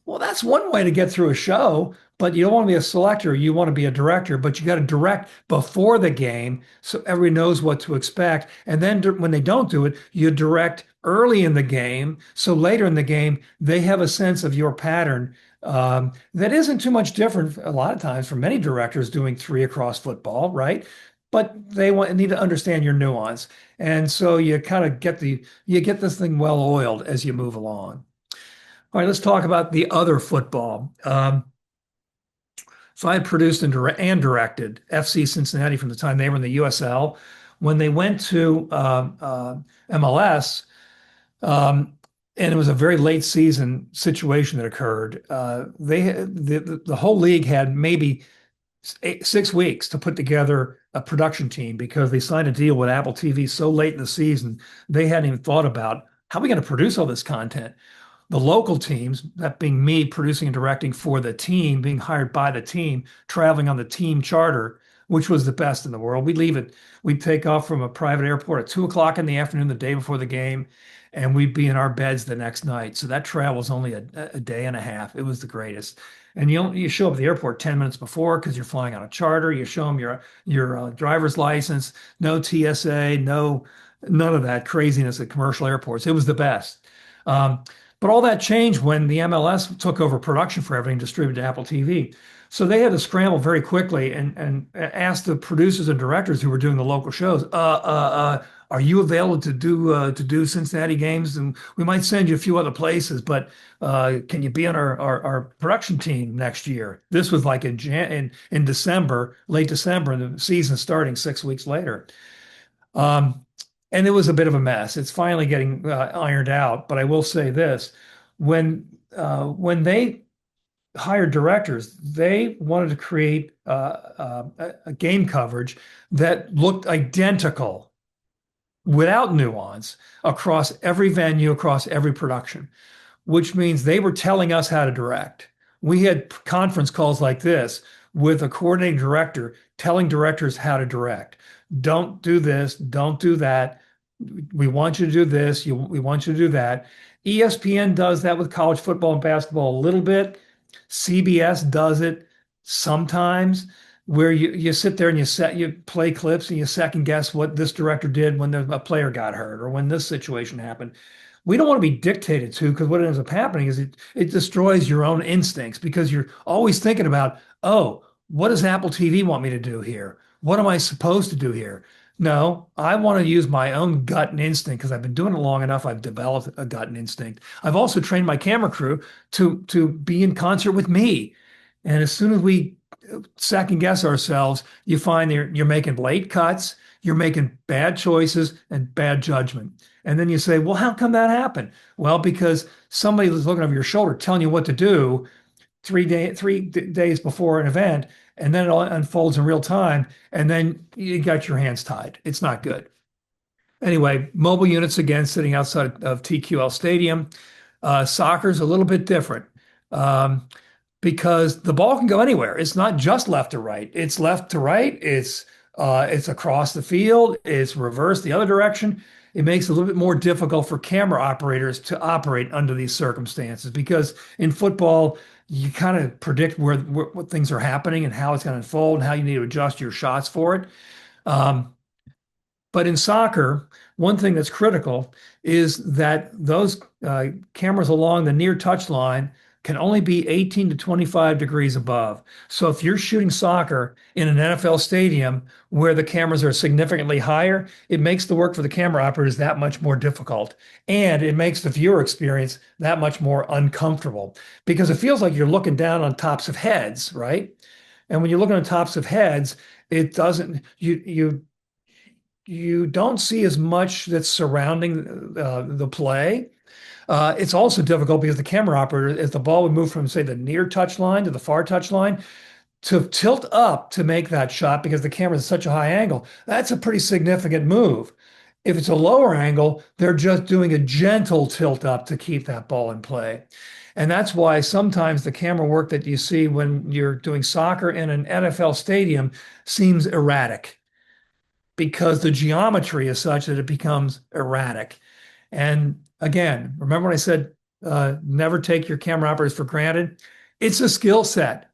Well, that's one way to get through a show, but you don't want to be a selector. You want to be a director, but you got to direct before the game so everybody knows what to expect. And then when they don't do it, you direct early in the game. So later in the game, they have a sense of your pattern that isn't too much different a lot of times from many directors doing 3 across football, right? But they need to understand your nuance. And so you kind of get this thing well oiled as you move along. All right, let's talk about the other football. So I had produced and directed FC Cincinnati from the time they were in the USL. When they went to MLS, and it was a very late season situation that occurred, the whole league had maybe 6 weeks to put together a production team because they signed a deal with Apple TV so late in the season, they hadn't even thought about how are we going to produce all this content. The local teams, that being me producing and directing for the team, being hired by the team, traveling on the team charter, which was the best in the world. We'd take off from a private airport at 2:00 in the afternoon, the day before the game, and we'd be in our beds the next night. So that travel was only a day and a half. It was the greatest. And you show up at the airport 10 minutes before because you're flying on a charter. You show them your driver's license, no TSA, none of that craziness at commercial airports. It was the best. But all that changed when the MLS took over production for everything, distributed to Apple TV. So they had to scramble very quickly and ask the producers and directors who were doing the local shows, are you available to do Cincinnati games? And we might send you a few other places, but can you be on our production team next year? This was like in December, late December, and the season starting 6 weeks later. And it was a bit of a mess. It's finally getting ironed out. But I will say this: when they hired directors, they wanted to create a game coverage that looked identical, without nuance, across every venue, across every production, which means they were telling us how to direct. We had conference calls like this with a coordinating director telling directors how to direct. Don't do this, don't do that. We want you to do this, we want you to do that. ESPN does that with college football and basketball a little bit. CBS does it sometimes, where you sit there and you play clips and you second guess what this director did when a player got hurt or when this situation happened. We don't want to be dictated to, because what ends up happening is it destroys your own instincts, because you're always thinking about, oh, what does Apple TV want me to do here? What am I supposed to do here? No, I want to use my own gut and instinct, because I've been doing it long enough. I've developed a gut and instinct. I've also trained my camera crew to be in concert with me. And as soon as we second guess ourselves, you find you're making late cuts, you're making bad choices and bad judgment. And then you say, well, how come that happened? Well, because somebody was looking over your shoulder telling you what to do 3 days before an event, and then it all unfolds in real time, and then you got your hands tied. It's not good. Anyway, mobile units, again, sitting outside of TQL Stadium. Soccer's a little bit different. Because the ball can go anywhere. It's not just left to right. It's left to right. It's across the field. It's reversed the other direction. It makes it a little bit more difficult for camera operators to operate under these circumstances, because in football, you kind of predict what things are happening and how it's going to unfold and how you need to adjust your shots for it. But in soccer, one thing that's critical is that those cameras along the near touch line can only be 18 to 25 degrees above. So if you're shooting soccer in an NFL stadium where the cameras are significantly higher, it makes the work for the camera operators that much more difficult. And it makes the viewer experience that much more uncomfortable, because it feels like you're looking down on tops of heads, right? And when you're looking on tops of heads, it doesn't, you don't see as much that's surrounding the play. It's also difficult because the camera operator, as the ball would move from, say, the near touch line to the far touch line, to tilt up to make that shot, because the camera is such a high angle, that's a pretty significant move. If it's a lower angle, they're just doing a gentle tilt up to keep that ball in play. And that's why sometimes the camera work that you see when you're doing soccer in an NFL stadium seems erratic, because the geometry is such that it becomes erratic. And again, remember when I said never take your camera operators for granted? It's a skill set.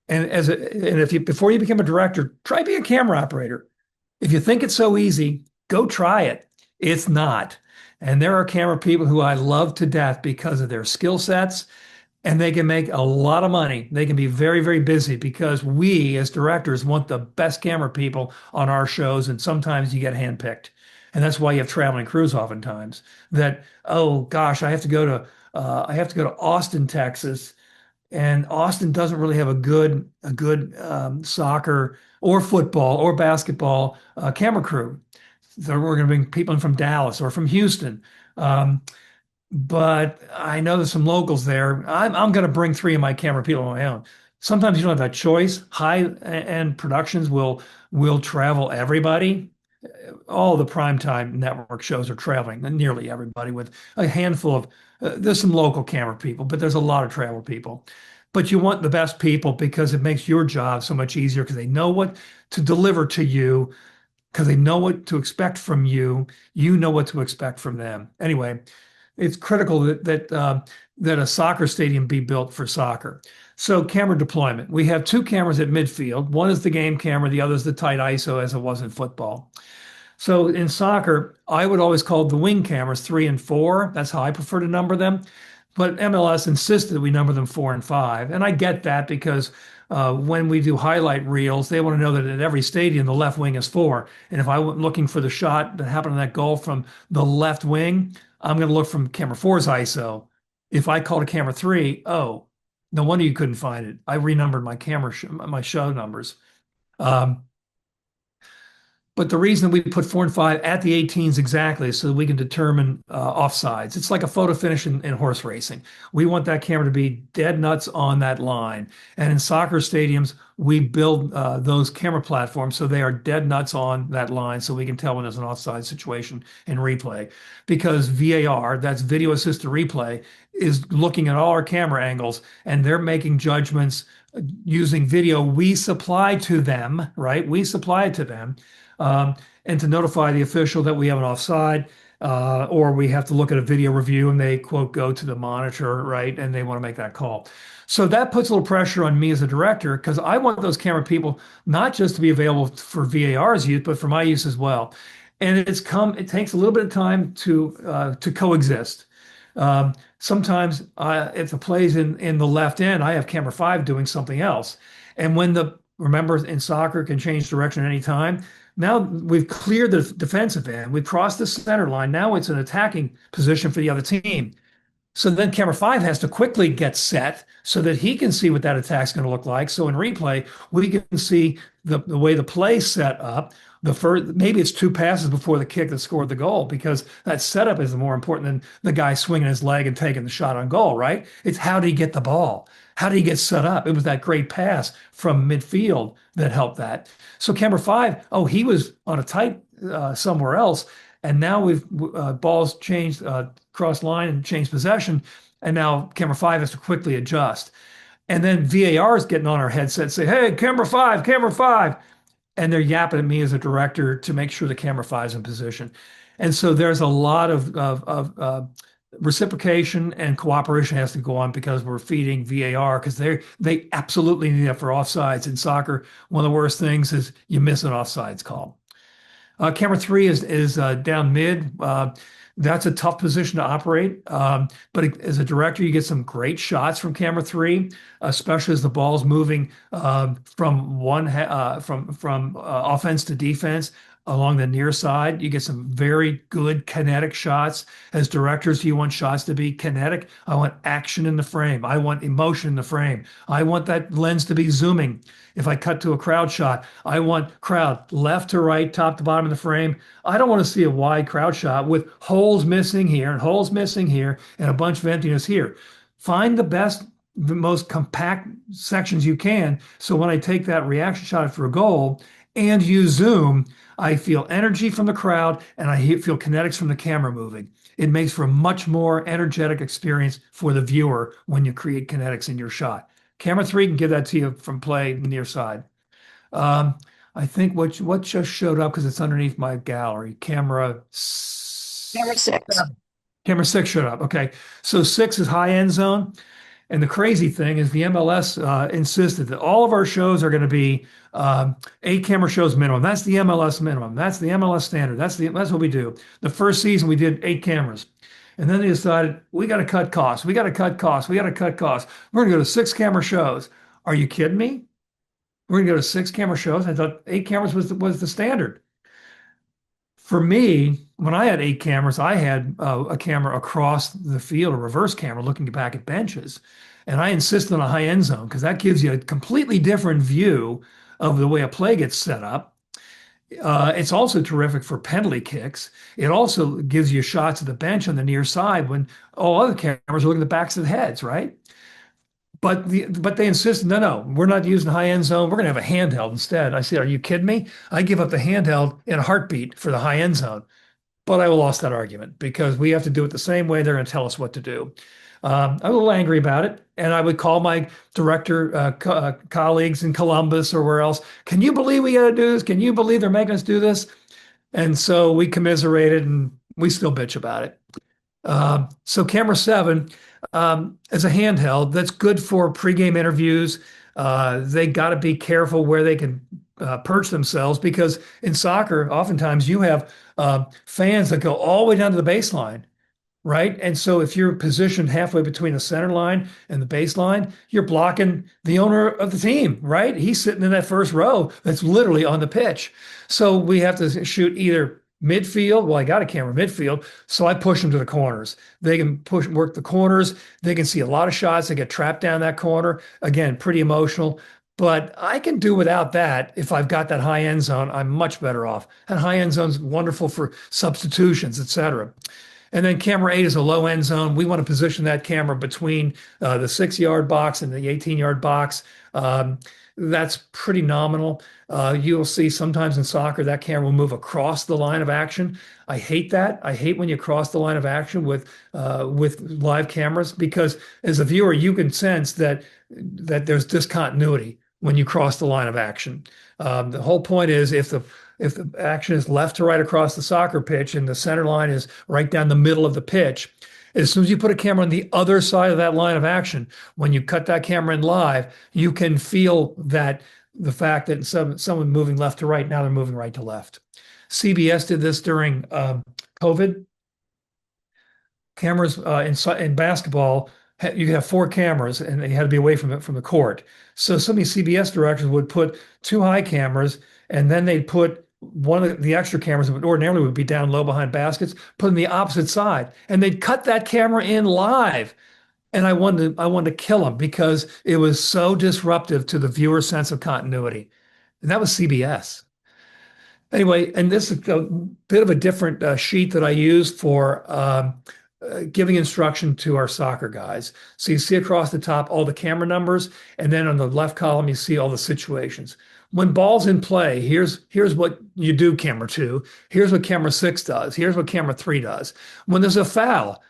And if you, before you become a director, try being a camera operator. If you think it's so easy, go try it. It's not. And there are camera people who I love to death because of their skill sets, and they can make a lot of money. They can be very, very busy, because we as directors want the best camera people on our shows, and sometimes you get handpicked. And that's why you have traveling crews oftentimes that, oh gosh, I have to go to Austin, Texas, and Austin doesn't really have a good soccer or football or basketball camera crew. So we're going to bring people in from Dallas or from Houston. But I know there's some locals there. I'm going to bring 3 of my camera people on my own. Sometimes you don't have that choice. High-end productions will travel everybody. All the primetime network shows are traveling, nearly everybody, with a handful of, there's some local camera people, but there's a lot of travel people. But you want the best people, because it makes your job so much easier, because they know what to deliver to you, because they know what to expect from you. You know what to expect from them. Anyway, it's critical that a soccer stadium be built for soccer. So camera deployment. We have 2 cameras at midfield. One is the game camera, the other is the tight ISO, as it was in football. So in soccer, I would always call the wing cameras 3 and 4. That's how I prefer to number them. But MLS insisted that we number them 4 and 5. And I get that, because when we do highlight reels, they want to know that at every stadium, the left wing is 4. And if I went looking for the shot that happened on that goal from the left wing, I'm going to look from camera 4's ISO. If I called a camera 3, oh, no wonder you couldn't find it. I renumbered my show numbers. But the reason we put 4 and 5 at the 18s exactly is so that we can determine offsides. It's like a photo finish in horse racing. We want that camera to be dead nuts on that line. And in soccer stadiums, we build those camera platforms so they are dead nuts on that line, so we can tell when there's an offside situation in replay. Because VAR, that's video assisted replay, is looking at all our camera angles, and they're making judgments using video we supply to them, right? We supply it to them, and to notify the official that we have an offside, or we have to look at a video review and they quote go to the monitor, right? And they want to make that call. So that puts a little pressure on me as a director because I want those camera people not just to be available for VAR's use, but for my use as well. And it takes a little bit of time to coexist. Sometimes if the play's in the left end, I have camera 5 doing something else. And remember in soccer can change direction at any time. Now we've cleared the defensive end. We've crossed the center line. Now it's an attacking position for the other team. So then camera 5 has to quickly get set so that he can see what that attack's going to look like. So in replay, we can see the way the play's set up. Maybe it's 2 passes before the kick that scored the goal because that setup is more important than the guy swinging his leg and taking the shot on goal, right? It's how did he get the ball? How did he get set up? It was that great pass from midfield that helped that. So camera 5, oh, he was on a tight somewhere else. And now we've balls changed, cross line and changed possession. And now camera 5 has to quickly adjust. And then VAR is getting on our headset, say, hey, camera 5, camera 5. And they're yapping at me as a director to make sure the camera 5 is in position. And so there's a lot of reciprocation and cooperation has to go on because we're feeding VAR because they absolutely need that for offsides. In soccer, one of the worst things is you miss an offsides call. Camera 3 is down mid. That's a tough position to operate. But as a director, you get some great shots from camera 3, especially as the ball's moving from offense to defense along the near side. You get some very good kinetic shots. As directors, you want shots to be kinetic. I want action in the frame. I want emotion in the frame. I want that lens to be zooming. If I cut to a crowd shot, I want crowd left to right, top to bottom of the frame. I don't want to see a wide crowd shot with holes missing here and holes missing here and a bunch of emptiness here. Find the most compact sections you can. So when I take that reaction shot for a goal and use zoom, I feel energy from the crowd and I feel kinetics from the camera moving. It makes for a much more energetic experience for the viewer when you create kinetics in your shot. Camera 3 can give that to you from play near side. I think what just showed up because it's underneath my gallery. Camera 6. Camera 6 showed up. Okay, so 6 is high end zone. And the crazy thing is the MLS insisted that all of our shows are going to be 8 camera shows minimum. That's the MLS minimum. That's the MLS standard. That's what we do. The first season we did 8 cameras. And then they decided we got to cut costs. We got to cut costs. We got to cut costs. We're going to go to 6 camera shows. Are you kidding me? We're going to go to 6 camera shows. I thought 8 cameras was the standard. For me, when I had 8 cameras, I had a camera across the field, a reverse camera looking back at benches. And I insisted on a high end zone because that gives you a completely different view of the way a play gets set up. It's also terrific for penalty kicks. It also gives you shots of the bench on the near side when all other cameras are looking at the backs of the heads, right? But they insist, no, we're not using high end zone. We're going to have a handheld instead. I said, are you kidding me? I give up the handheld in a heartbeat for the high end zone. But I lost that argument because we have to do it the same way they're going to tell us what to do. I'm a little angry about it. And I would call my director colleagues in Columbus or where else. Can you believe we got to do this? Can you believe they're making us do this? And so we commiserated and we still bitch about it. So camera 7 as a handheld, that's good for pregame interviews. They got to be careful where they can perch themselves because in soccer, oftentimes you have fans that go all the way down to the baseline. Right. And so if you're positioned halfway between the center line and the baseline, you're blocking the owner of the team. Right. He's sitting in that first row that's literally on the pitch. So we have to shoot either midfield. Well, I got a camera midfield. So I push them to the corners. They can work the corners. They can see a lot of shots. They get trapped down that corner. Again, pretty emotional. But I can do without that. If I've got that high end zone, I'm much better off. And high end zone's wonderful for substitutions, et cetera. And then camera 8 is a low end zone. We want to position that camera between the 6-yard box and the 18-yard box. That's pretty nominal. You'll see sometimes in soccer that camera will move across the line of action. I hate that. I hate when you cross the line of action with live cameras, because as a viewer you can sense that there's discontinuity when you cross the line of action. The whole point is if the action is left to right across the soccer pitch and the center line is right down the middle of the pitch, as soon as you put a camera on the other side of that line of action, when you cut that camera in live, you can feel that the fact that someone moving left to right, now they're moving right to left. CBS did this during COVID. Cameras in basketball, you could have 4 cameras and they had to be away from the court. So some of these CBS directors would put 2 high cameras, and then they'd put one of the extra cameras that ordinarily would be down low behind baskets, put them the opposite side, and they'd cut that camera in live. And I wanted to kill them because it was so disruptive to the viewer's sense of continuity. And that was CBS. Anyway, and this is a bit of a different sheet that I use for giving instruction to our soccer guys. So you see across the top all the camera numbers, and then on the left column you see all the situations. When ball's in play, here's what you do, camera 2. Here's what camera 6 does. Here's what camera 3 does. When there's a foul,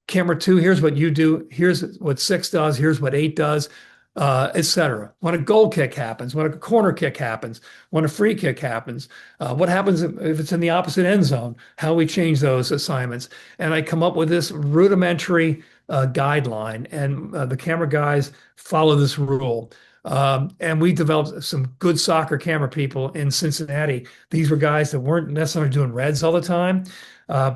camera 2, here's what you do. Here's what 6 does. Here's what 8 does, etc. When a goal kick happens, when a corner kick happens, when a free kick happens, what happens if it's in the opposite end zone, how we change those assignments. And I come up with this rudimentary guideline, and the camera guys follow this rule. And we developed some good soccer camera people in Cincinnati. These were guys that weren't necessarily doing Reds all the time,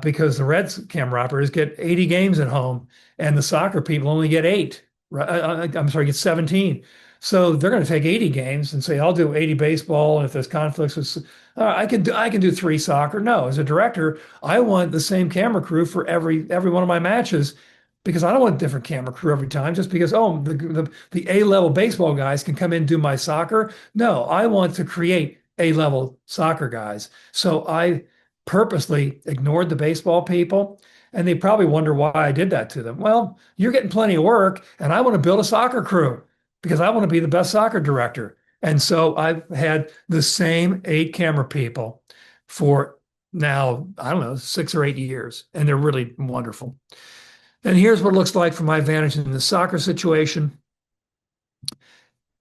because the Reds camera operators get 80 games at home and the soccer people only get 8. I'm sorry, get 17. So they're going to take 80 games and say, I'll do 80 baseball. And if there's conflicts with, I can do 3 soccer. No, as a director, I want the same camera crew for every one of my matches, because I don't want a different camera crew every time just because, oh, the A-level baseball guys can come in and do my soccer. No, I want to create A-level soccer guys. So I purposely ignored the baseball people, and they probably wonder why I did that to them. Well, you're getting plenty of work, and I want to build a soccer crew because I want to be the best soccer director. And so I've had the same 8 camera people for now, I don't know, 6 or 8 years, and they're really wonderful. And here's what it looks like from my vantage in the soccer situation.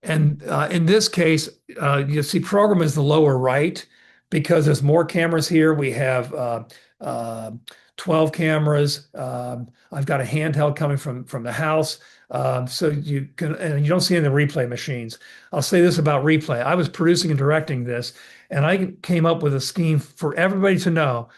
And in this case, you see program is the lower right because there's more cameras here. We have 12 cameras. I've got a handheld coming from the house. So you can, and you don't see any of the replay machines. I'll say this about replay. I was producing and directing this, and I came up with a scheme for everybody to know.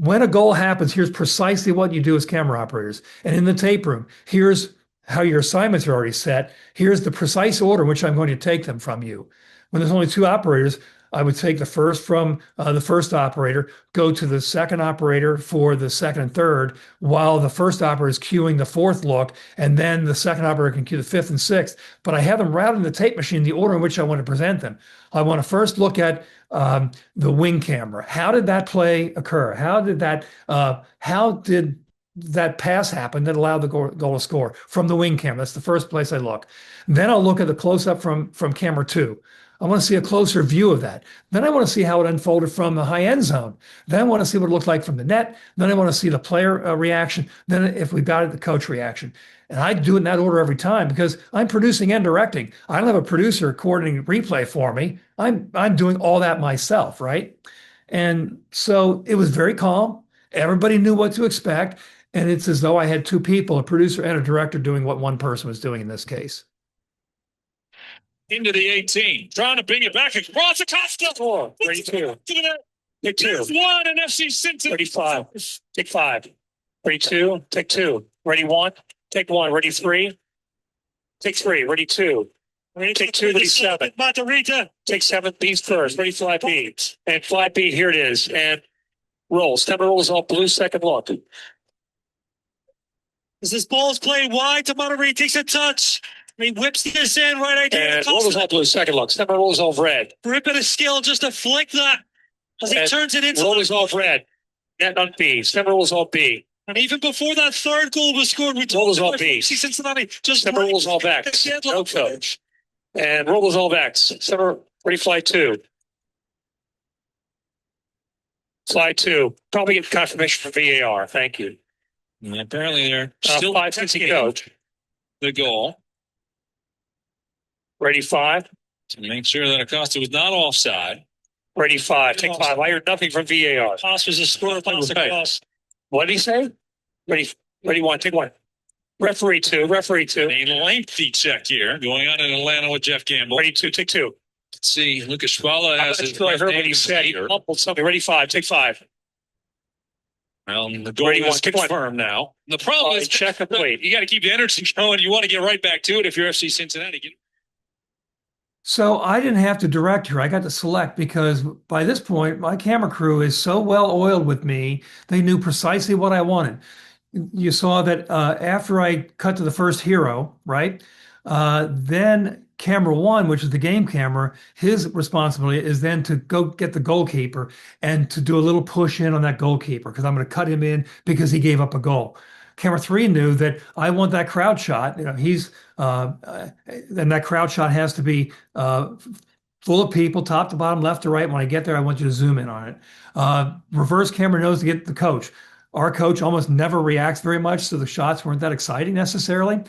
When a goal happens, here's precisely what you do as camera operators. And in the tape room, here's how your assignments are already set. Here's the precise order in which I'm going to take them from you. When there's only 2 operators, I would take the first from the first operator, go to the second operator for the second and third, while the first operator is cueing the 4th look, and then the second operator can cue the 5th and 6th. But I have them routed in the tape machine the order in which I want to present them. I want to first look at the wing camera. How did that play occur? How did that pass happen that allowed the goal to score from the wing camera? That's the first place I look. Then I'll look at the close-up from camera 2. I want to see a closer view of that. Then I want to see how it unfolded from the high end zone. Then I want to see what it looked like from the net. Then I want to see the player reaction. Then if we got it, the coach reaction. And I do it in that order every time because I'm producing and directing. I don't have a producer coordinating replay for me. I'm doing all that myself, right? And so it was very calm. Everybody knew what to expect. And it's as though I had 2 people, a producer and a director, doing what one person was doing in this case. Into the 18, trying to bring it back across Acosta. 4, 32. Take 2. There's 1 in FC Cincinnati. 35. Take 5. Ready 2. Take 2. Ready 1. Take 1. Ready 3. Take 3. Ready 2. Ready take 2. Ready 7. Margarita. Take 7. B's first. Ready fly B. And fly B. Here it is. And roll. Step rolls off blue. Second look. As this ball's played wide to Monterey, takes a touch. He whips this in, right idea. And rolls off blue. Second look. Step rolls off red. For a bit of skill just to flick that as he turns it into. Rolls off red. Net on B. Step rolls off B. And even before that third goal was scored, we told Roll you is all B. Cincinnati just Number rolls all backs. No coach. And roll is all backs. Center, ready flight 2. Slide 2. Probably get confirmation from VAR. Thank you. And apparently they're Still 5 Cincy coach. the goal Ready 5. to make sure that Acosta was not offside. Ready 5. Take 5. I heard nothing from VAR. Toss was a score toss Right. across. What did he say? Ready 1. Take 1. Referee 2. Referee 2. A lengthy check here going on in Atlanta with Jeff Gamble. Ready 2. Take 2. Let's see, Lucas Schwala has his I heard what he said. He mumbled something. Ready 5. Take 5. Well, the goal Ready, is 1. Take 1. confirmed now. The problem is Check and wait. you got to keep the energy going. You want to get right back to it if you're FC Cincinnati. So I didn't have to direct here. I got to select because by this point, my camera crew is so well oiled with me, they knew precisely what I wanted. You saw that after I cut to the first hero, right? Then camera 1, which is the game camera, his responsibility is then to go get the goalkeeper and to do a little push in on that goalkeeper because I'm going to cut him in because he gave up a goal. Camera 3 knew that I want that crowd shot. You know, and that crowd shot has to be full of people, top to bottom, left to right. When I get there, I want you to zoom in on it. Reverse camera knows to get the coach. Our coach almost never reacts very much, so the shots weren't that exciting necessarily.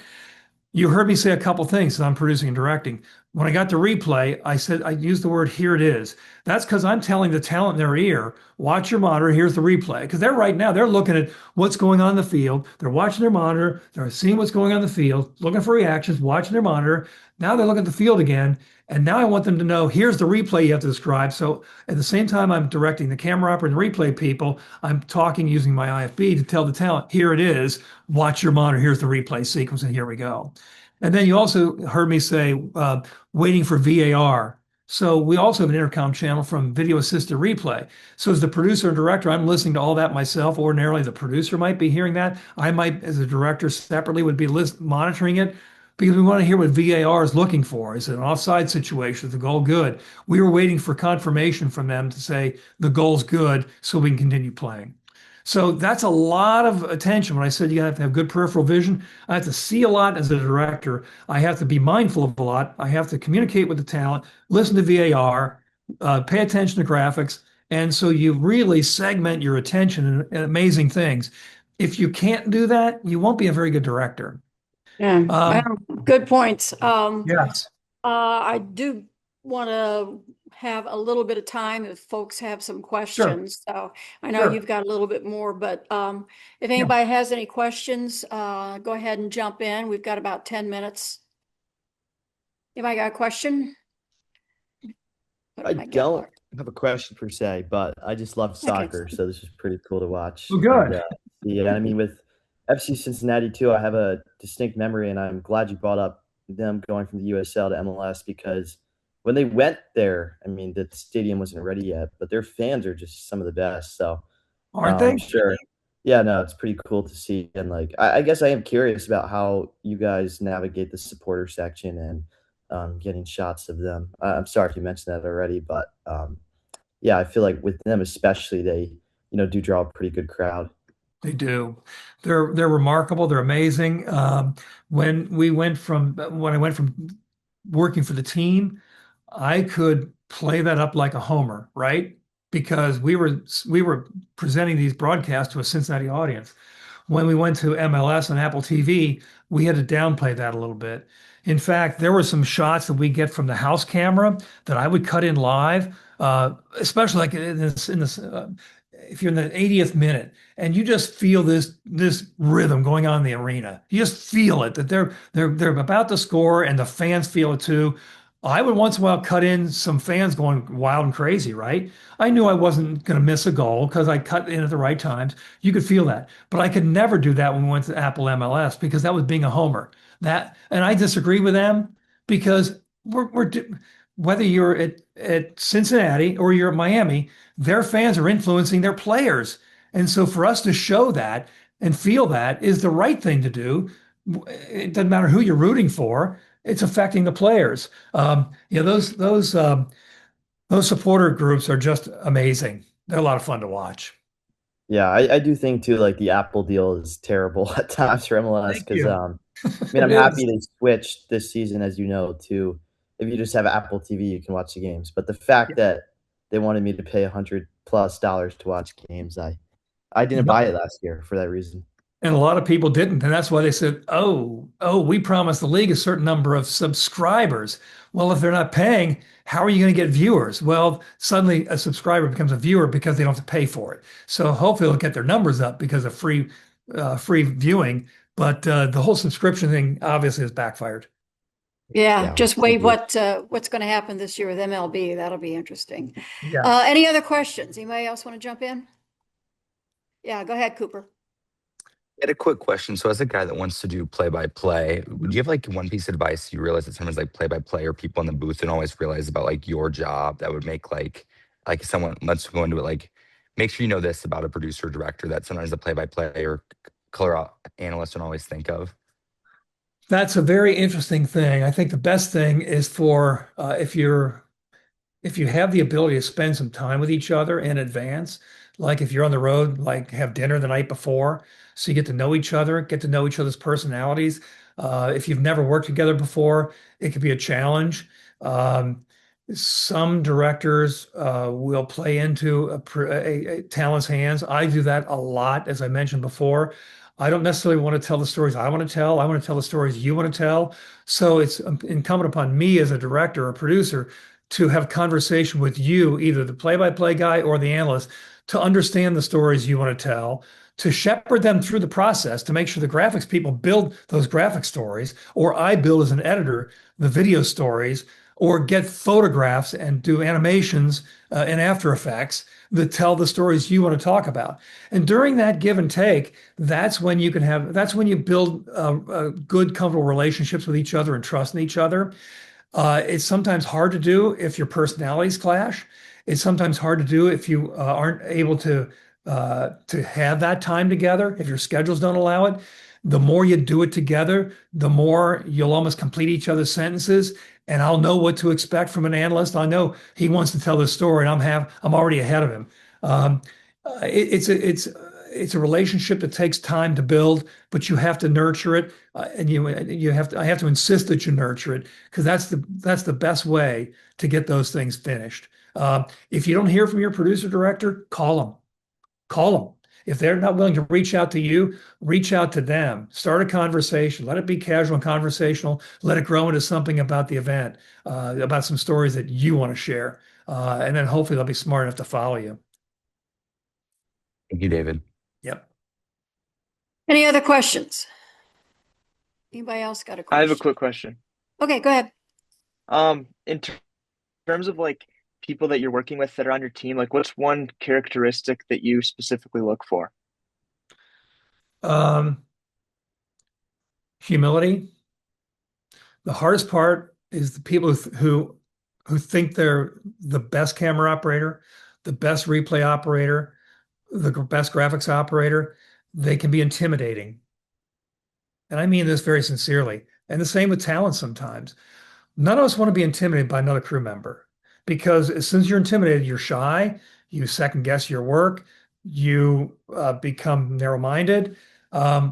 You heard me say a couple things that I'm producing and directing. When I got to replay, I used the word "here it is." That's because I'm telling the talent in their ear, watch your monitor, here's the replay. Because they're looking at what's going on in the field. They're watching their monitor, they're seeing what's going on in the field, looking for reactions, watching their monitor. Now they're looking at the field again. And now I want them to know, here's the replay you have to describe. So at the same time I'm directing the camera operator and the replay people, I'm talking using my IFB to tell the talent, here it is, watch your monitor, here's the replay sequence, and here we go. And then you also heard me say, waiting for VAR. So we also have an intercom channel from video assisted replay. So as the producer and director, I'm listening to all that myself. Ordinarily, the producer might be hearing that. I might, as a director, separately would be monitoring it because we want to hear what VAR is looking for. Is it an offside situation? Is the goal good? We were waiting for confirmation from them to say the goal's good so we can continue playing. So that's a lot of attention. When I said you have to have good peripheral vision, I have to see a lot as a director. I have to be mindful of a lot. I have to communicate with the talent, listen to VAR, pay attention to graphics. And so you really segment your attention in amazing things. If you can't do that, you won't be a very good director. Yeah, good points. Yes. I do want to have a little bit of time if folks have some questions. So I know Sure. you've got a little bit more, but if anybody has any questions, go ahead and jump in. We've got about 10 minutes. Anybody got a question? I don't have a question per se, but I just love soccer, so this is pretty cool to watch. Oh, good. And, yeah, I mean, with FC Cincinnati too, I have a distinct memory, and I'm glad you brought up them going from the USL to MLS because when they went there, I mean, the stadium wasn't ready yet, but their fans are just some of the best. So, Aren't they? I'm sure. Yeah, no, it's pretty cool to see. And like, I guess I am curious about how you guys navigate the supporter section and getting shots of them. I'm sorry if you mentioned that already, but yeah, I feel like with them especially, they do draw a pretty good crowd. They do. They're remarkable. They're amazing. When I went from working for the team, I could play that up like a homer, right? Because we were presenting these broadcasts to a Cincinnati audience. When we went to MLS and Apple TV, we had to downplay that a little bit. In fact, there were some shots that we get from the house camera that I would cut in live, especially like if you're in the 80th minute and you just feel this rhythm going on in the arena. You just feel it that they're about to score and the fans feel it too. I would once in a while cut in some fans going wild and crazy, right? I knew I wasn't going to miss a goal because I cut in at the right times. You could feel that. But I could never do that when we went to Apple MLS because that was being a homer. And I disagree with them because whether you're at Cincinnati or you're at Miami, their fans are influencing their players. And so for us to show that and feel that is the right thing to do. It doesn't matter who you're rooting for. It's affecting the players. Those supporter groups are just amazing. They're a lot of fun to watch. Yeah, I do think too, like the Apple deal is terrible at times for MLS Thank because you. I mean I'm It happy is. they switched this season, as you know, to if you just have Apple TV, you can watch the games. But the fact that they wanted me to pay $100+ to watch games, I didn't Yep. buy it last year for that reason. And a lot of people didn't. And that's why they said, we promised the league a certain number of subscribers. Well, if they're not paying, how are you going to get viewers? Well, suddenly a subscriber becomes a viewer because they don't have to pay for it. So hopefully they'll get their numbers up because of free viewing. But the whole subscription thing obviously has backfired. Yeah, Yeah, just I wait agree. what's going to happen this year with MLB. That'll be interesting. Yeah. Any other questions? Anybody else want to jump in? Yeah, go ahead, Cooper. I had a quick question. So, as a guy that wants to do play-by-play, would you have like one piece of advice you realize that sometimes like play-by-play or people in the booth don't always realize about like your job that would make like someone, let's go into it, like make sure you know this about a producer or director that sometimes the play-by-play or color analysts don't always think of? That's a very interesting thing. I think the best thing is for if you have the ability to spend some time with each other in advance, like if you're on the road, like have dinner the night before, so you get to know each other, get to know each other's personalities. If you've never worked together before, it could be a challenge. Um, some directors will play into a talent's hands. I do that a lot, as I mentioned before. I don't necessarily want to tell the stories I want to tell. I want to tell the stories you want to tell. So it's incumbent upon me as a director or producer to have conversation with you, either the play-by-play guy or the analyst, to understand the stories you want to tell, to shepherd them through the process, to make sure the graphics people build those graphic stories, or I build as an editor the video stories, or get photographs and do animations in After Effects that tell the stories you want to talk about. And during that give and take, that's when you build good, comfortable relationships with each other and trust in each other. It's sometimes hard to do if your personalities clash. It's sometimes hard to do if you aren't able to have that time together, if your schedules don't allow it. The more you do it together, the more you'll almost complete each other's sentences. And I'll know what to expect from an analyst. I know he wants to tell the story, and I'm already ahead of him. Um, it's a relationship that takes time to build, but you have to nurture it, and I have to insist that you nurture it because that's the best way to get those things finished. If you don't hear from your producer director, call them. Call them. If they're not willing to reach out to you, reach out to them. Start a conversation. Let it be casual and conversational. Let it grow into something about the event, about some stories that you want to share, and then hopefully they'll be smart enough to follow you. Thank you, David. Yep. Any other questions? Anybody else got a I have a question? quick question. Okay, go ahead. In terms of like people that you're working with that are on your team, like what's one characteristic that you specifically look for? Um, Humility. The hardest part is the people who think they're the best camera operator, the best replay operator, the best graphics operator. They can be intimidating. And I mean this very sincerely. And the same with talent sometimes. None of us want to be intimidated by another crew member because as soon as you're intimidated, you're shy, you second guess your work, you become narrow-minded.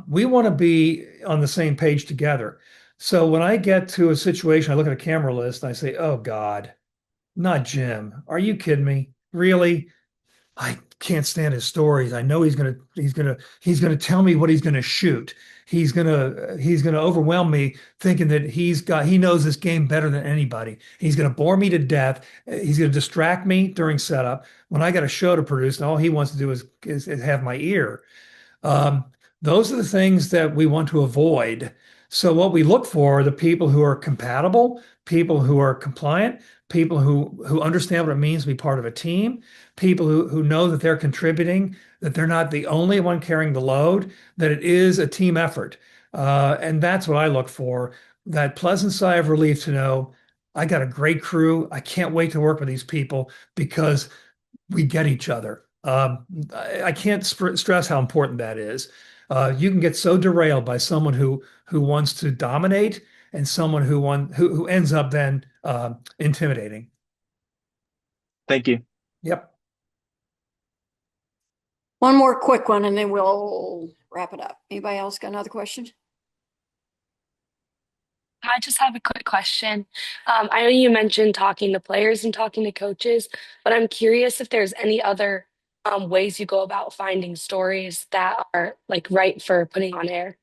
We want to be on the same page together. So when I get to a situation, I look at a camera list and I say, oh God, not Jim. Are you kidding me? Really? I can't stand his stories. I know he's gonna tell me what he's gonna shoot. He's gonna overwhelm me thinking that he knows this game better than anybody. He's gonna bore me to death. He's gonna distract me during setup when I got a show to produce, and all he wants to do is have my ear. Um, those are the things that we want to avoid. So what we look for are the people who are compatible, people who are compliant, people who understand what it means to be part of a team, people who know that they're contributing, that they're not the only one carrying the load, that it is a team effort. And that's what I look for, that pleasant sigh of relief to know I got a great crew. I can't wait to work with these people because we get each other. I can't stress how important that is. You can get so derailed by someone who wants to dominate and someone who ends up then intimidating. Thank you. Yep. One more quick one and then we'll wrap it up. Anybody else got another question? I just have a quick question. I know you mentioned talking to players and talking to coaches, but I'm curious if there's any other ways you go about finding stories that are like right for putting on air.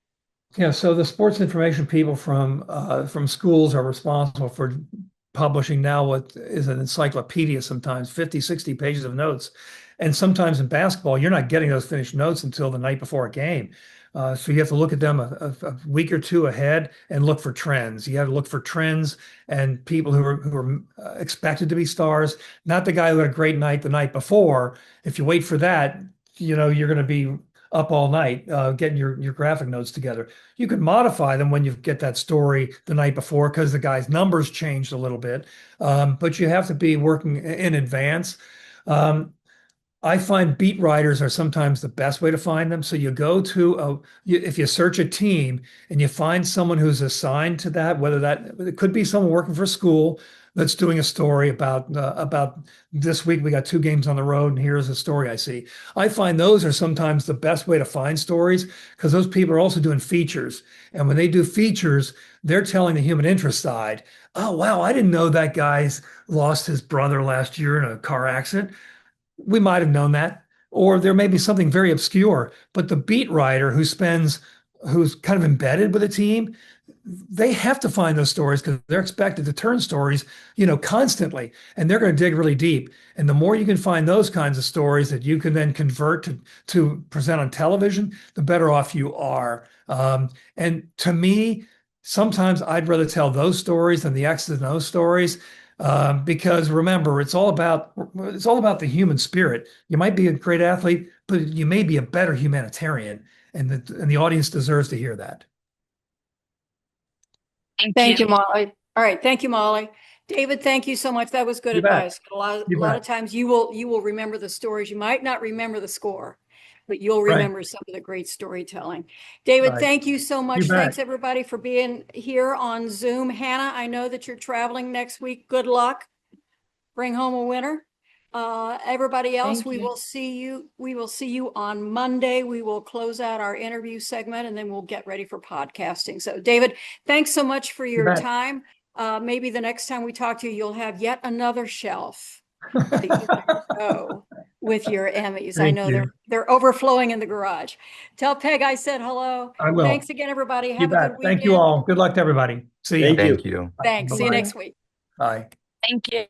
Yeah, so the sports information people from schools are responsible for publishing now what is an encyclopedia sometimes, 50, 60 pages of notes. And sometimes in basketball, you're not getting those finished notes until the night before a game. So you have to look at them a week or two ahead and look for trends. You have to look for trends and people who are expected to be stars, not the guy who had a great night the night before. If you wait for that, you're going to be up all night getting your graphic notes together. You could modify them when you get that story the night before because the guy's numbers changed a little bit. But you have to be working in advance. Um, I find beat writers are sometimes the best way to find them. So you go to if you search a team and you find someone who's assigned to that, whether it could be someone working for school that's doing a story about this week we got 2 games on the road and here's a story I see. I find those are sometimes the best way to find stories because those people are also doing features. And when they do features, they're telling the human interest side. Oh, wow, I didn't know that guy's lost his brother last year in a car accident. We might have known that, or there may be something very obscure, but the beat writer who's kind of embedded with a team, they have to find those stories because they're expected to turn stories, constantly, and they're going to dig really deep. And the more you can find those kinds of stories that you can then convert to present on television, the better off you are. And to me, sometimes I'd rather tell those stories than the X's and O's stories. Because remember, it's all about the human spirit. You might be a great athlete, but you may be a better humanitarian, and the audience deserves to hear that. Thank you, Molly. All right. Thank you, Molly. David, thank you so much. That was good You bet. advice. A lot You of bet. times you will remember the stories. You might not remember the score, but you'll Right. remember some of the great storytelling. David, Right. thank you so much. You bet. Thanks everybody for being here on Zoom. Hannah, I know that you're traveling next week. Good luck. Bring home a winner. Everybody else, Thank we you. will see you. We will see you on Monday. We will close out our interview segment and then we'll get ready for podcasting. So, David, thanks so much for your bet. time. Maybe the next time we talk to you, you'll have yet another shelf that you can go with your Emmys. I Thank know you. they're overflowing in the garage. Tell Peg I said hello. I will. Thanks again, everybody. You Have a bet. good Thank you weekend. all. Good luck to everybody. See you. Thank you. Thank you. Thanks. See you Bye-bye. next week. Bye. Thank you.